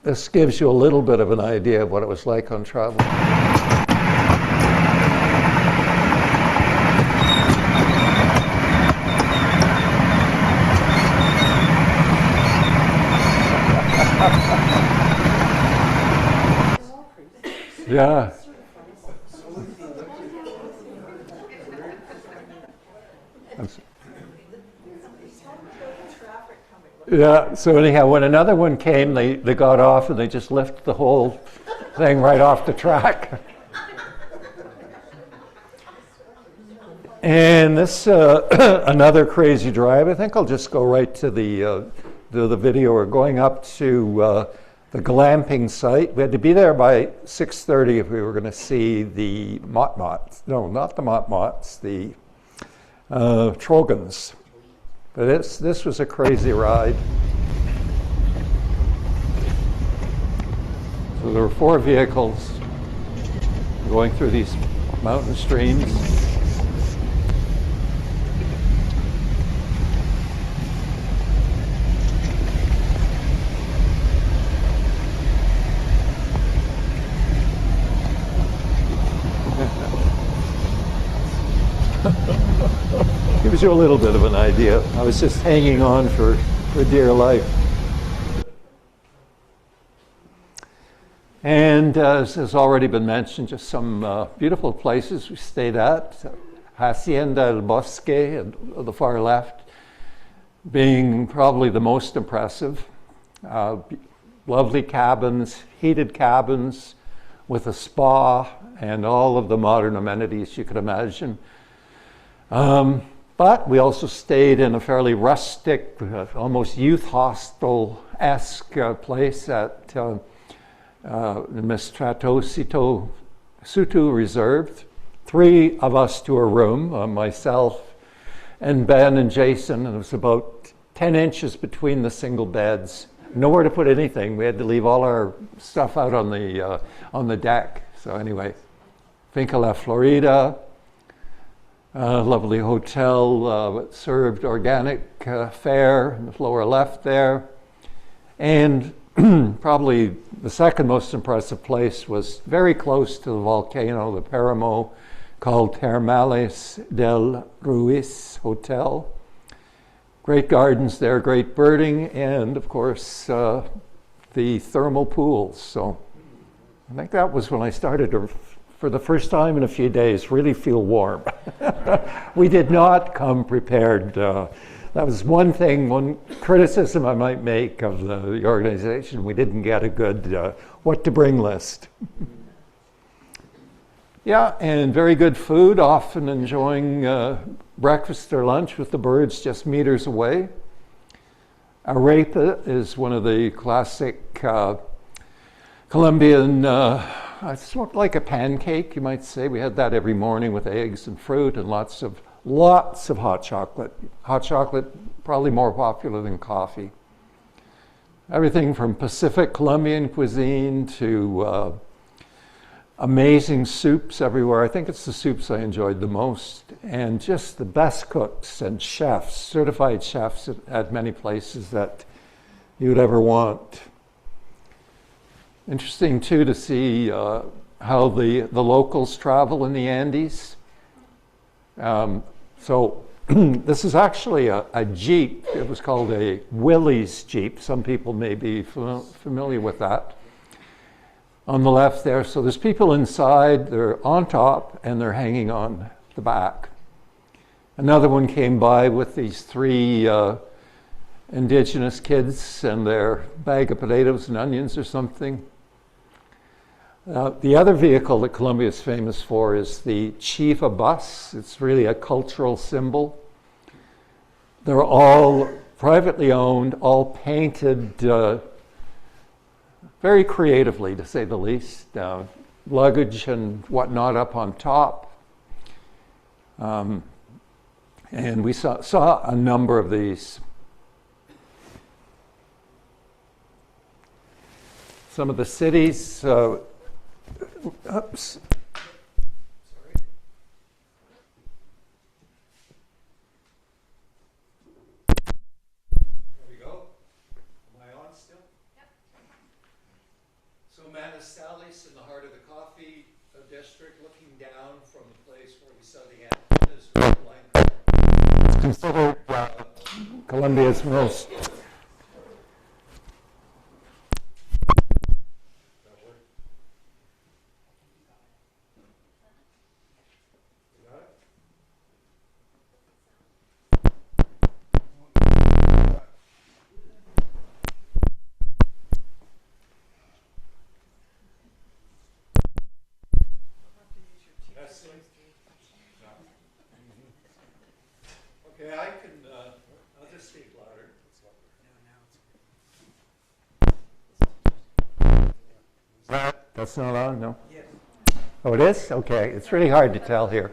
Speaker 6: this gives you a little bit of an idea of what it was like on travel. Yeah. Yeah, so anyhow, when another one came, they got off and they just lifted the whole thing right off the track. And this, another crazy drive. I think I'll just go right to the video. We're going up to the glamping site. We had to be there by 6:30 if we were going to see the motmots. No, not the motmots, the trogons. But this was a crazy ride. So there were 4 vehicles going through these mountain streams. Gives you a little bit of an idea. I was just hanging on for dear life. And as has already been mentioned, just some beautiful places we stayed at. Hacienda El Bosque on the far left being probably the most impressive. Lovely cabins, heated cabins with a spa and all of the modern amenities you could imagine. But we also stayed in a fairly rustic, almost youth hostel-esque place at Mistrato Sutu Reserve. 3 of us to a room, myself and Ben and Jason, and it was about 10 inches between the single beds. Nowhere to put anything. We had to leave all our stuff out on the deck. So anyway, Finca La Florida. Lovely hotel, served organic fare in the lower left there. And probably the second most impressive place was very close to the volcano, the Paramo, called Termales del Ruiz Hotel. Great gardens there, great birding, and of course the thermal pools. So I think that was when I started to, for the first time in a few days, really feel warm. We did not come prepared. That was one thing, one criticism I might make of the organization. We didn't get a good what to bring list. Yeah, and very good food, often enjoying breakfast or lunch with the birds just meters away. Arepa is one of the classic Colombian, it's sort of like a pancake, you might say. We had that every morning with eggs and fruit and lots of hot chocolate. Hot chocolate probably more popular than coffee. Everything from Pacific Colombian cuisine to amazing soups everywhere. I think it's the soups I enjoyed the most, and just the best cooks and chefs, certified chefs at many places that you would ever want. Interesting too to see how the locals travel in the Andes. So this is actually a Jeep. It was called a Willys Jeep. Some people may be familiar with that. On the left there, so there's people inside, they're on top and they're hanging on the back. Another one came by with these 3 indigenous kids and their bag of potatoes and onions or something. The other vehicle that Colombia is famous for is the Chifa bus. It's really a cultural symbol. They're all privately owned, all painted very creatively, to say the least. Luggage and whatnot up on top. And we saw a number of these. Some of the cities, oops. In the heart of the coffee district, looking down from the place where we saw the antpittas. It's considered Colombia's most Okay, I can, I'll just speak louder. That's not on, no? Yes. Oh, it is? Okay, it's really hard to tell here.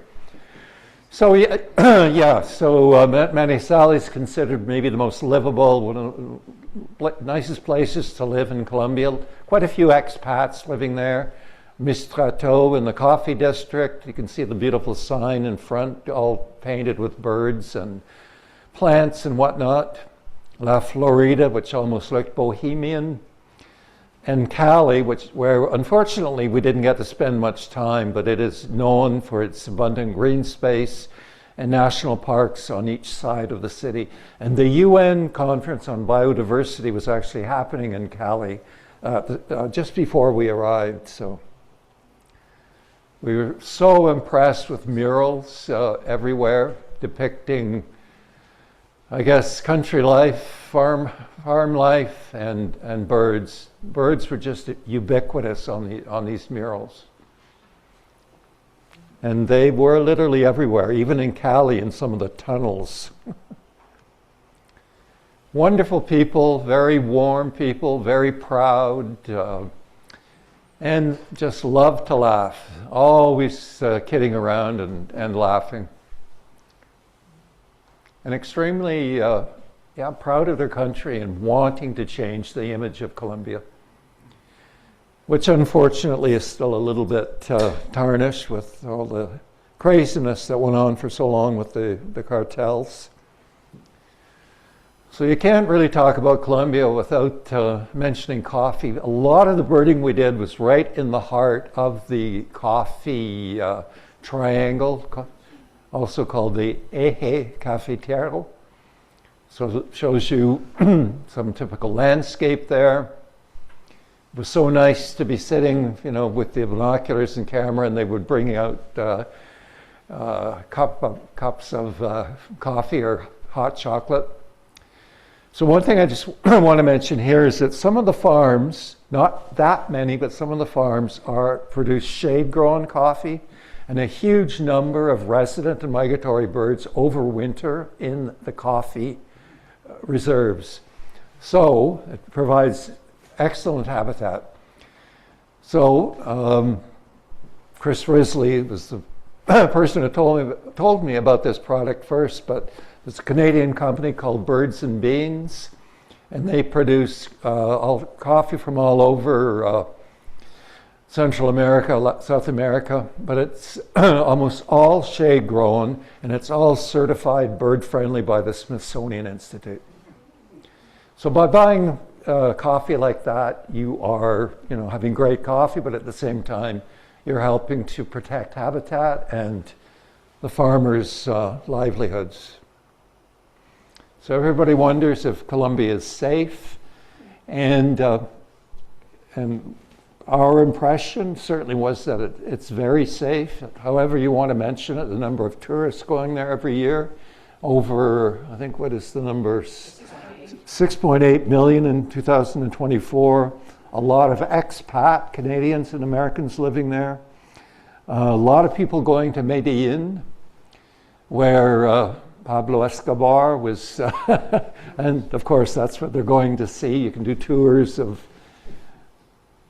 Speaker 6: So, yeah, so Manizales is considered maybe the most livable, one of the nicest places to live in Colombia. Quite a few expats living there. Mistrato in the coffee district. You can see the beautiful sign in front, all painted with birds and plants and whatnot. La Florida, which almost looked bohemian. And Cali, where unfortunately we didn't get to spend much time, but it is known for its abundant green space and national parks on each side of the city. And the UN conference on biodiversity was actually happening in Cali just before we arrived. So we were so impressed with murals everywhere depicting, I guess, country life, farm life, and birds. Birds were just ubiquitous on these murals. And they were literally everywhere, even in Cali in some of the tunnels. Wonderful people, very warm people, very proud, and just love to laugh. Always kidding around and laughing. And extremely proud of their country and wanting to change the image of Colombia, which unfortunately is still a little bit tarnished with all the craziness that went on for so long with the cartels. So you can't really talk about Colombia without mentioning coffee. A lot of the birding we did was right in the heart of the coffee triangle, also called the Eje Cafetero. So it shows you some typical landscape there. It was so nice to be sitting, with the binoculars and camera, and they would bring out cups of coffee or hot chocolate. So one thing I just want to mention here is that some of the farms, not that many, but some of the farms produce shade-grown coffee, and a huge number of resident and migratory birds overwinter in the coffee reserves. So it provides excellent habitat. So Chris Risley was the person who told me about this product first, but it's a Canadian company called Birds and Beans, and they produce coffee from all over Central America, South America, but it's almost all shade grown, and it's all certified bird friendly by the Smithsonian Institute. So by buying coffee like that, you are, having great coffee, but at the same time, you're helping to protect habitat and the farmers' livelihoods. So everybody wonders if Colombia is safe, and our impression certainly was that it's very safe. However you want to mention it, the number of tourists going there every year, over, I think, what is the number? 6.8 million in 2024. A lot of expat Canadians and Americans living there. A lot of people going to Medellin, where Pablo Escobar was, and of course that's what they're going to see. You can do tours of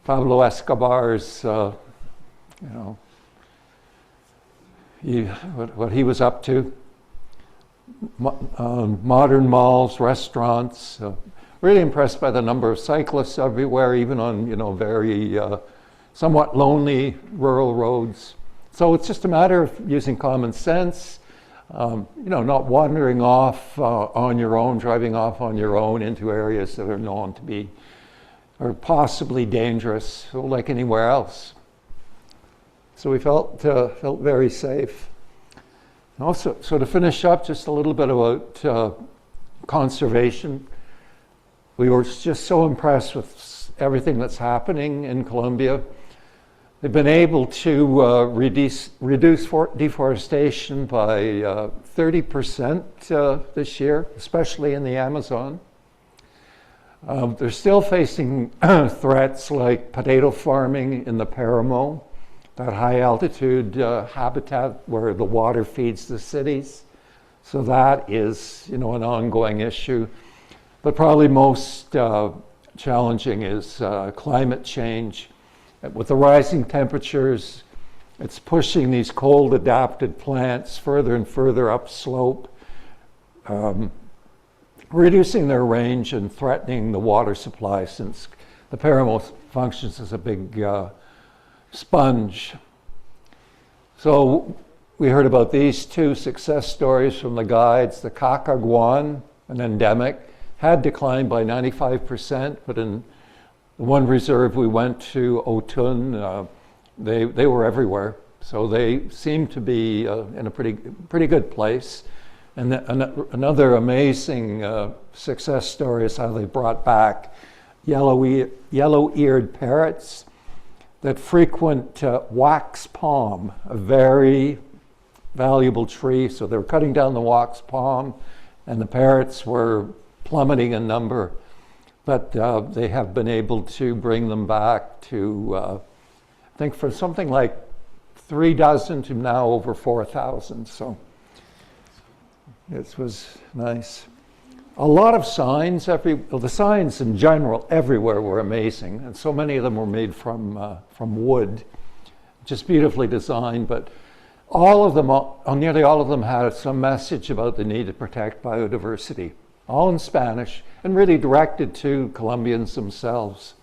Speaker 6: Pablo Escobar's, what he was up to. Modern malls, restaurants. Really impressed by the number of cyclists everywhere, even on very somewhat lonely rural roads. So it's just a matter of using common sense, not wandering off on your own, driving off on your own into areas that are known to be or possibly dangerous, like anywhere else. So we felt very safe. And also, so to finish up, just a little bit about conservation. We were just so impressed with everything that's happening in Colombia. They've been able to reduce deforestation by 30% this year, especially in the Amazon. They're still facing threats like potato farming in the Paramo, that high altitude habitat where the water feeds the cities. So that is, an ongoing issue. But probably most challenging is climate change. With the rising temperatures, it's pushing these cold adapted plants further and further upslope, reducing their range and threatening the water supply, since the Paramo functions as a big sponge. So we heard about these two success stories from the guides. The Cacaguan, an endemic, had declined by 95%, but in the one reserve we went to, Otun, they were everywhere. So they seem to be in a pretty good place. And another amazing success story is how they brought back yellow-eared parrots that frequent wax palm, a very valuable tree. So they were cutting down the wax palm, and the parrots were plummeting in number. But they have been able to bring them back to, I think, for something like 3 dozen to now over 4,000. So it was nice. A lot of signs, the signs in general everywhere were amazing, and so many of them were made from wood, just beautifully designed. But nearly all of them had some message about the need to protect biodiversity, all in Spanish, and really directed to Colombians themselves.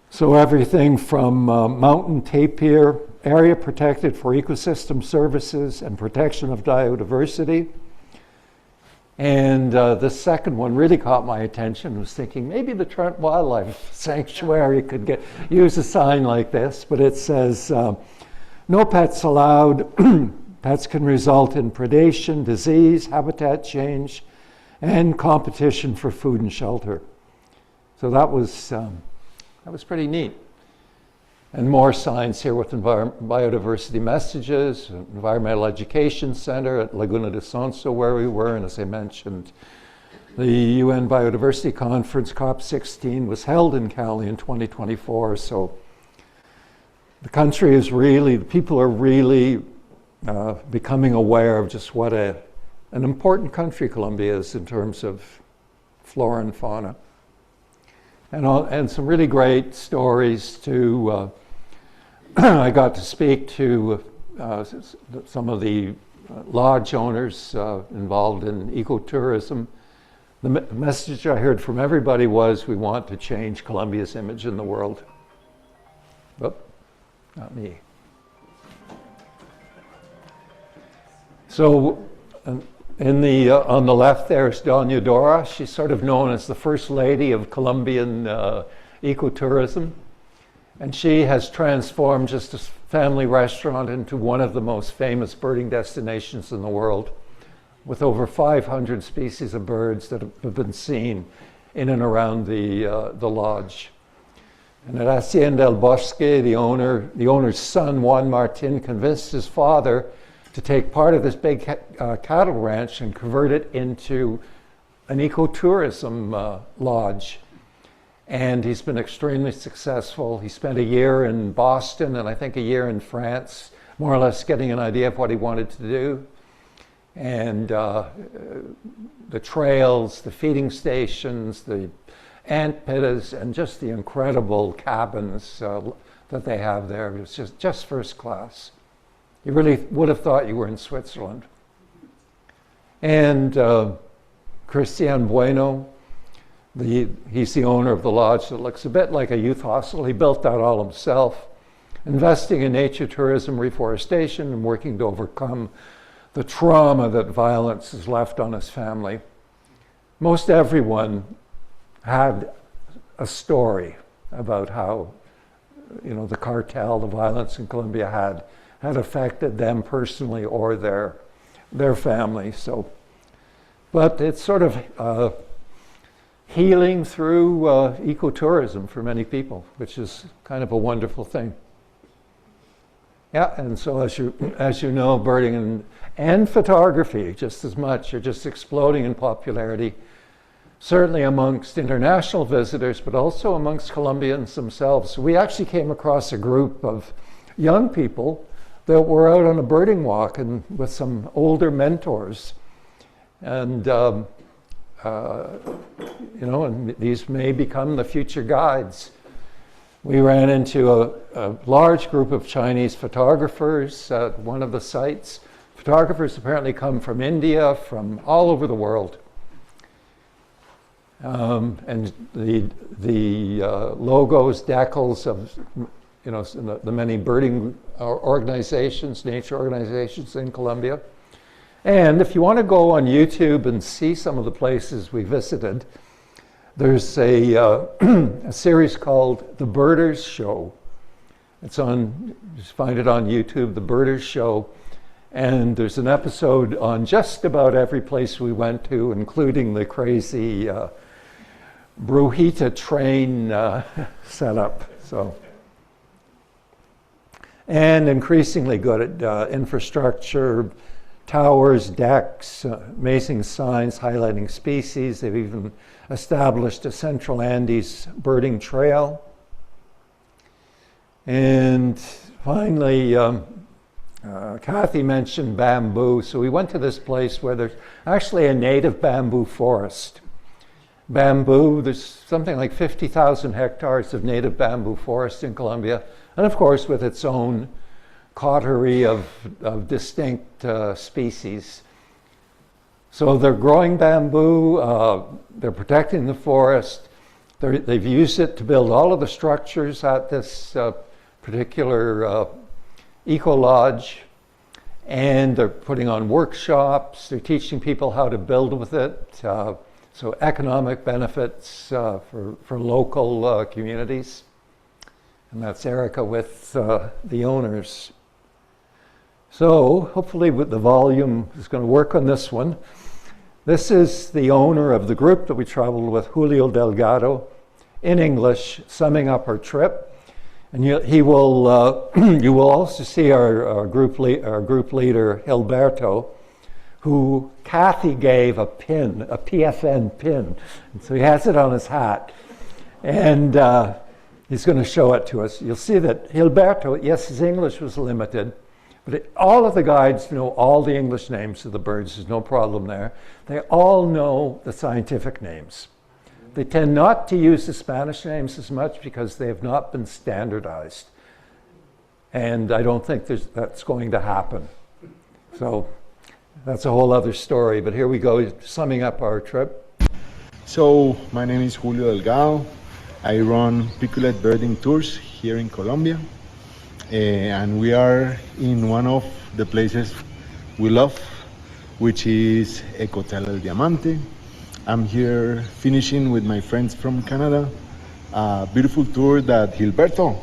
Speaker 6: So everything from mountain tapir, area protected for ecosystem services and protection of biodiversity. And the second one really caught my attention. I was thinking maybe the Torrent Wildlife Sanctuary could use a sign like this, but it says, no pets allowed. Pets can result in predation, disease, habitat change, and competition for food and shelter. So that was pretty neat. And more signs here with biodiversity messages, Environmental Education Center at Laguna de Sonso where we were, and as I mentioned, the UN Biodiversity Conference, COP16, was held in Cali in 2024. So the country is really, the people are really becoming aware of just what an important country Colombia is in terms of flora and fauna. And some really great stories too. I got to speak to some of the lodge owners involved in ecotourism. The message I heard from everybody was, we want to change Colombia's image in the world. Oh, not me. So on the left there is Doña Dora. She's sort of known as the first lady of Colombian ecotourism. And she has transformed just a family restaurant into one of the most famous birding destinations in the world, with over 500 species of birds that have been seen in and around the lodge. And at Hacienda El Bosque, the owner's son, Juan Martin, convinced his father to take part of this big cattle ranch and convert it into an ecotourism lodge. And he's been extremely successful. He spent a year in Boston and I think a year in France, more or less getting an idea of what he wanted to do. And the trails, the feeding stations, the antpittas, and just the incredible cabins that they have there. It's just first class. You really would have thought you were in Switzerland. And Christian Bueno, he's the owner of the lodge that looks a bit like a youth hostel. He built that all himself, investing in nature tourism, reforestation, and working to overcome the trauma that violence has left on his family. Most everyone had a story about how, the cartel, the violence in Colombia had affected them personally or their family. So, but it's sort of healing through ecotourism for many people, which is kind of a wonderful thing. Yeah, and so as you know, birding and photography just as much are just exploding in popularity, certainly amongst international visitors, but also amongst Colombians themselves. We actually came across a group of young people that were out on a birding walk and with some older mentors. And, and these may become the future guides. We ran into a large group of Chinese photographers at one of the sites. Photographers apparently come from India, from all over the world. And the logos, decals of the many birding organizations, nature organizations in Colombia. And if you want to go on YouTube and see some of the places we visited, there's a series called The Birders Show. It's on, just find it on YouTube, The Birders Show. And there's an episode on just about every place we went to, including the crazy Brujita train setup. So, and increasingly good at infrastructure, towers, decks, amazing signs highlighting species. They've even established a Central Andes birding trail. And finally, Cathy mentioned bamboo. So we went to this place where there's actually a native bamboo forest. Bamboo, there's something like 50,000 hectares of native bamboo forest in Colombia, and of course with its own coterie of distinct species. So they're growing bamboo, they're protecting the forest, they've used it to build all of the structures at this particular eco-lodge, and they're putting on workshops, they're teaching people how to build with it. So economic benefits for local communities. And that's Erica with the owners. So hopefully with the volume is going to work on this one. This is the owner of the group that we traveled with, Julio Delgado, in English, summing up our trip. And you will also see our group leader, Gilberto, who Cathy gave a pin, a PFN pin. And so he has it on his hat. And he's going to show it to us. You'll see that Gilberto, yes, his English was limited, but all of the guides know all the English names of the birds. There's no problem there. They all know the scientific names. They tend not to use the Spanish names as much because they have not been standardized. And I don't think that's going to happen. So that's a whole other story, but here we go, summing up our trip.
Speaker 8: So, my name is Julio Delgado. I run Piculet Birding tours here in Colombia. And we are in one of the places we love, which is Ecotel El Diamante. I'm here finishing with my friends from Canada. A beautiful tour that Gilberto,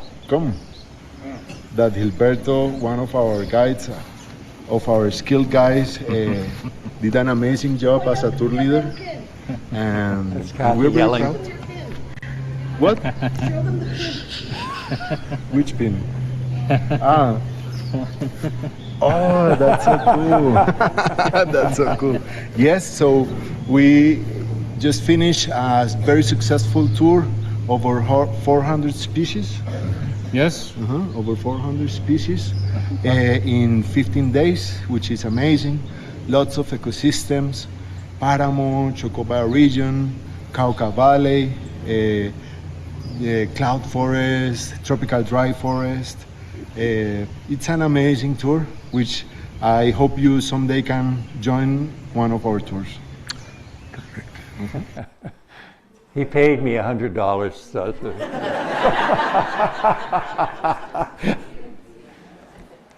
Speaker 8: one of our guides, of our skilled guys, did an amazing job as a tour leader, and we're very proud. What? Which pin? Oh, that's so cool. That's so cool. Yes, so we just finished a very successful tour over 400 species. Yes, over 400 species in 15 days, which is amazing. lots of ecosystems, Paramo, Chocoba region, Cauca Valley, the cloud forest, tropical dry forest. It's an amazing tour, which I hope you someday can join one of our tours.
Speaker 6: He paid me $100. So.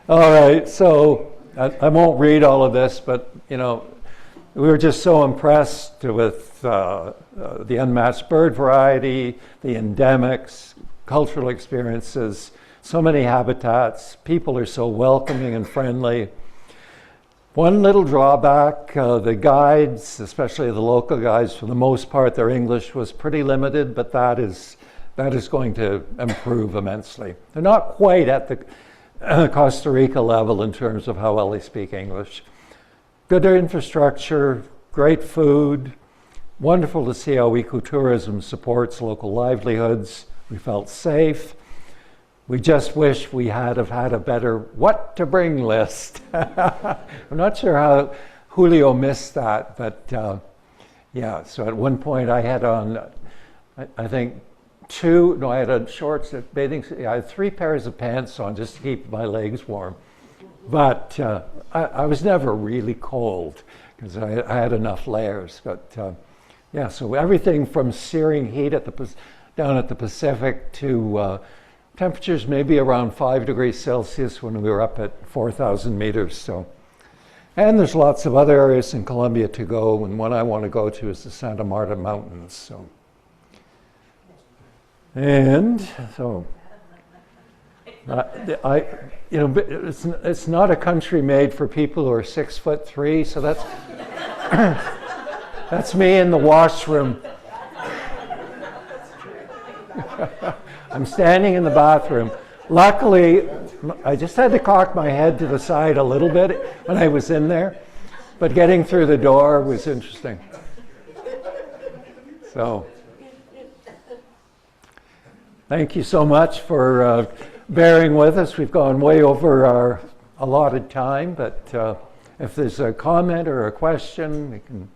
Speaker 6: All right, so I won't read all of this, but we were just so impressed with the unmatched bird variety, the endemics, cultural experiences, so many habitats. People are so welcoming and friendly. One little drawback, the guides, especially the local guides, for the most part, their English was pretty limited, but that is going to improve immensely. They're not quite at the Costa Rica level in terms of how well they speak English. Good infrastructure, great food, wonderful to see how ecotourism supports local livelihoods. We felt safe. We just wish we had had a better what to bring list. I'm not sure how Julio missed that, but yeah, so at one point I had on, I think I had on shorts, bathing suit. I had 3 pairs of pants on just to keep my legs warm. But I was never really cold because I had enough layers. But yeah, so everything from searing heat down at the Pacific to temperatures maybe around 5 degrees Celsius when we were up at 4,000 meters. So, and there's lots of other areas in Colombia to go, and one I want to go to is the Santa Marta Mountains. So, and so it's not a country made for people who are 6'3", so that's that's me in the washroom. I'm standing in the bathroom. Luckily, I just had to cock my head to the side a little bit when I was in there, but getting through the door was interesting. So, thank you so much for bearing with us. We've gone way over our allotted time, but if there's a comment or a question, we can.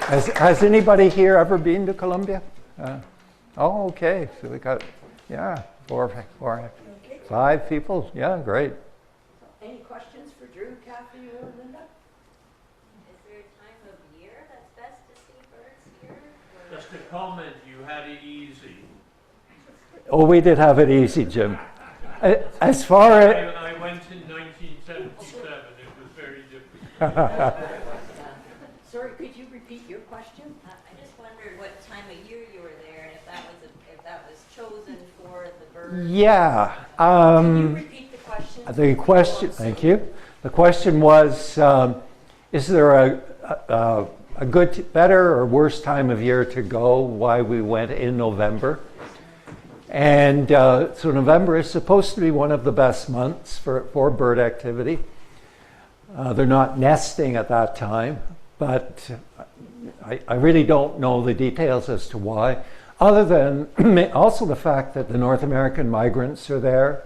Speaker 6: Has anybody here ever been to Colombia? Oh, okay. So we got, 5 people. Yeah, great.
Speaker 1: Any questions for Drew, Cathy, or Linda?
Speaker 9: Is there a time of year that's best to see birds here?
Speaker 10: Just a comment, you had it easy.
Speaker 6: Oh, we did have it easy, Jim. As far as...
Speaker 10: I went in 1977. It was very different.
Speaker 1: Sorry, could you repeat your question?
Speaker 9: I just wondered what time of year you were there, and if that was chosen for the birds.
Speaker 6: Yeah.
Speaker 1: Can you repeat the question?
Speaker 6: The question, thank you. The question was, is there a good, better or worse time of year to go? Why we went in November? And so November is supposed to be one of the best months for bird activity. They're not nesting at that time, but I really don't know the details as to why, other than also the fact that the North American migrants are there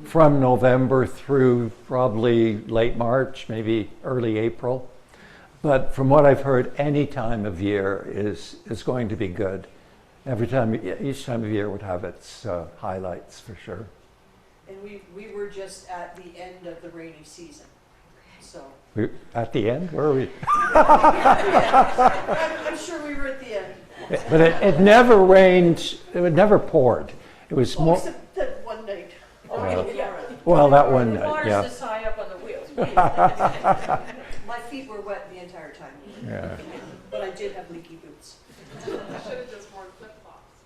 Speaker 6: from November through probably late March, maybe early April. But from what I've heard, any time of year is going to be good. Each time of year would have its highlights for sure.
Speaker 3: And we were just at the end of the rainy season, so.
Speaker 6: At the end? Where are we?
Speaker 3: I'm sure we were at the end.
Speaker 6: But it never rained, it never poured. It was more.
Speaker 3: Except that one night.
Speaker 6: Well, that one
Speaker 3: The
Speaker 6: night,
Speaker 3: water's
Speaker 6: yeah.
Speaker 3: this high up on the wheels. My feet were wet the entire time.
Speaker 6: Yeah.
Speaker 3: But I did have leaky boots.
Speaker 11: I should have just worn flip-flops.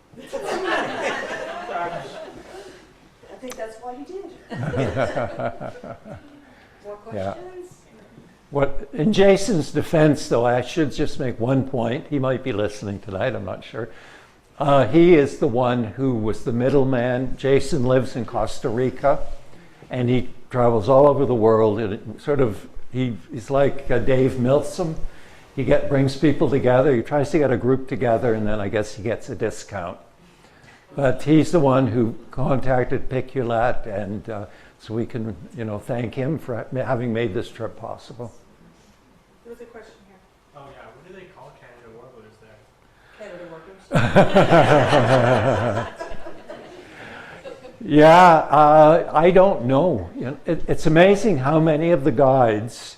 Speaker 3: I think that's why you did. More questions?
Speaker 6: What, in Jason's defense, though, I should just make one point. He might be listening tonight, I'm not sure. He is the one who was the middleman. Jason lives in Costa Rica, and he travels all over the world. And he's like Dave Milsom. He brings people together. He tries to get a group together, and then I guess he gets a discount. But he's the one who contacted Piculet, and so we can, thank him for having made this trip possible.
Speaker 11: There was a question here.
Speaker 10: Oh yeah, what do they call Canada warblers there?
Speaker 11: Canada workers.
Speaker 6: Yeah, I don't know. It's amazing how many of the guides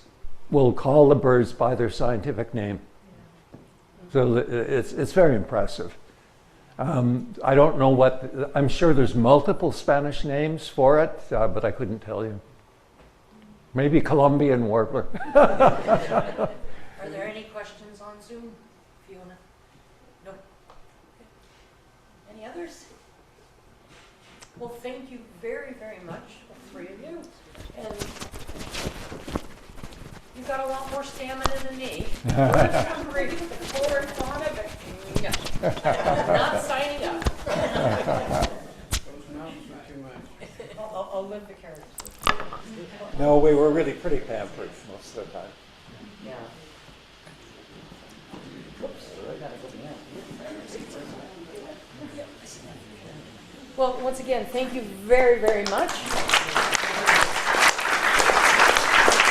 Speaker 6: will call the birds by their scientific name. So it's very impressive. I don't know I'm sure there's multiple Spanish names for it, but I couldn't tell you. Maybe Colombian warbler.
Speaker 1: Are there any questions on Zoom, Fiona? No. Any others? Well, thank you very, very much, the three of you. And you've got a lot more stamina than me. I'm hungry for fauna, but no. Not signing up. I'll live the carrots.
Speaker 6: No, we were really pretty pampered most of the time.
Speaker 1: Yeah. Well, once again, thank you very, very much.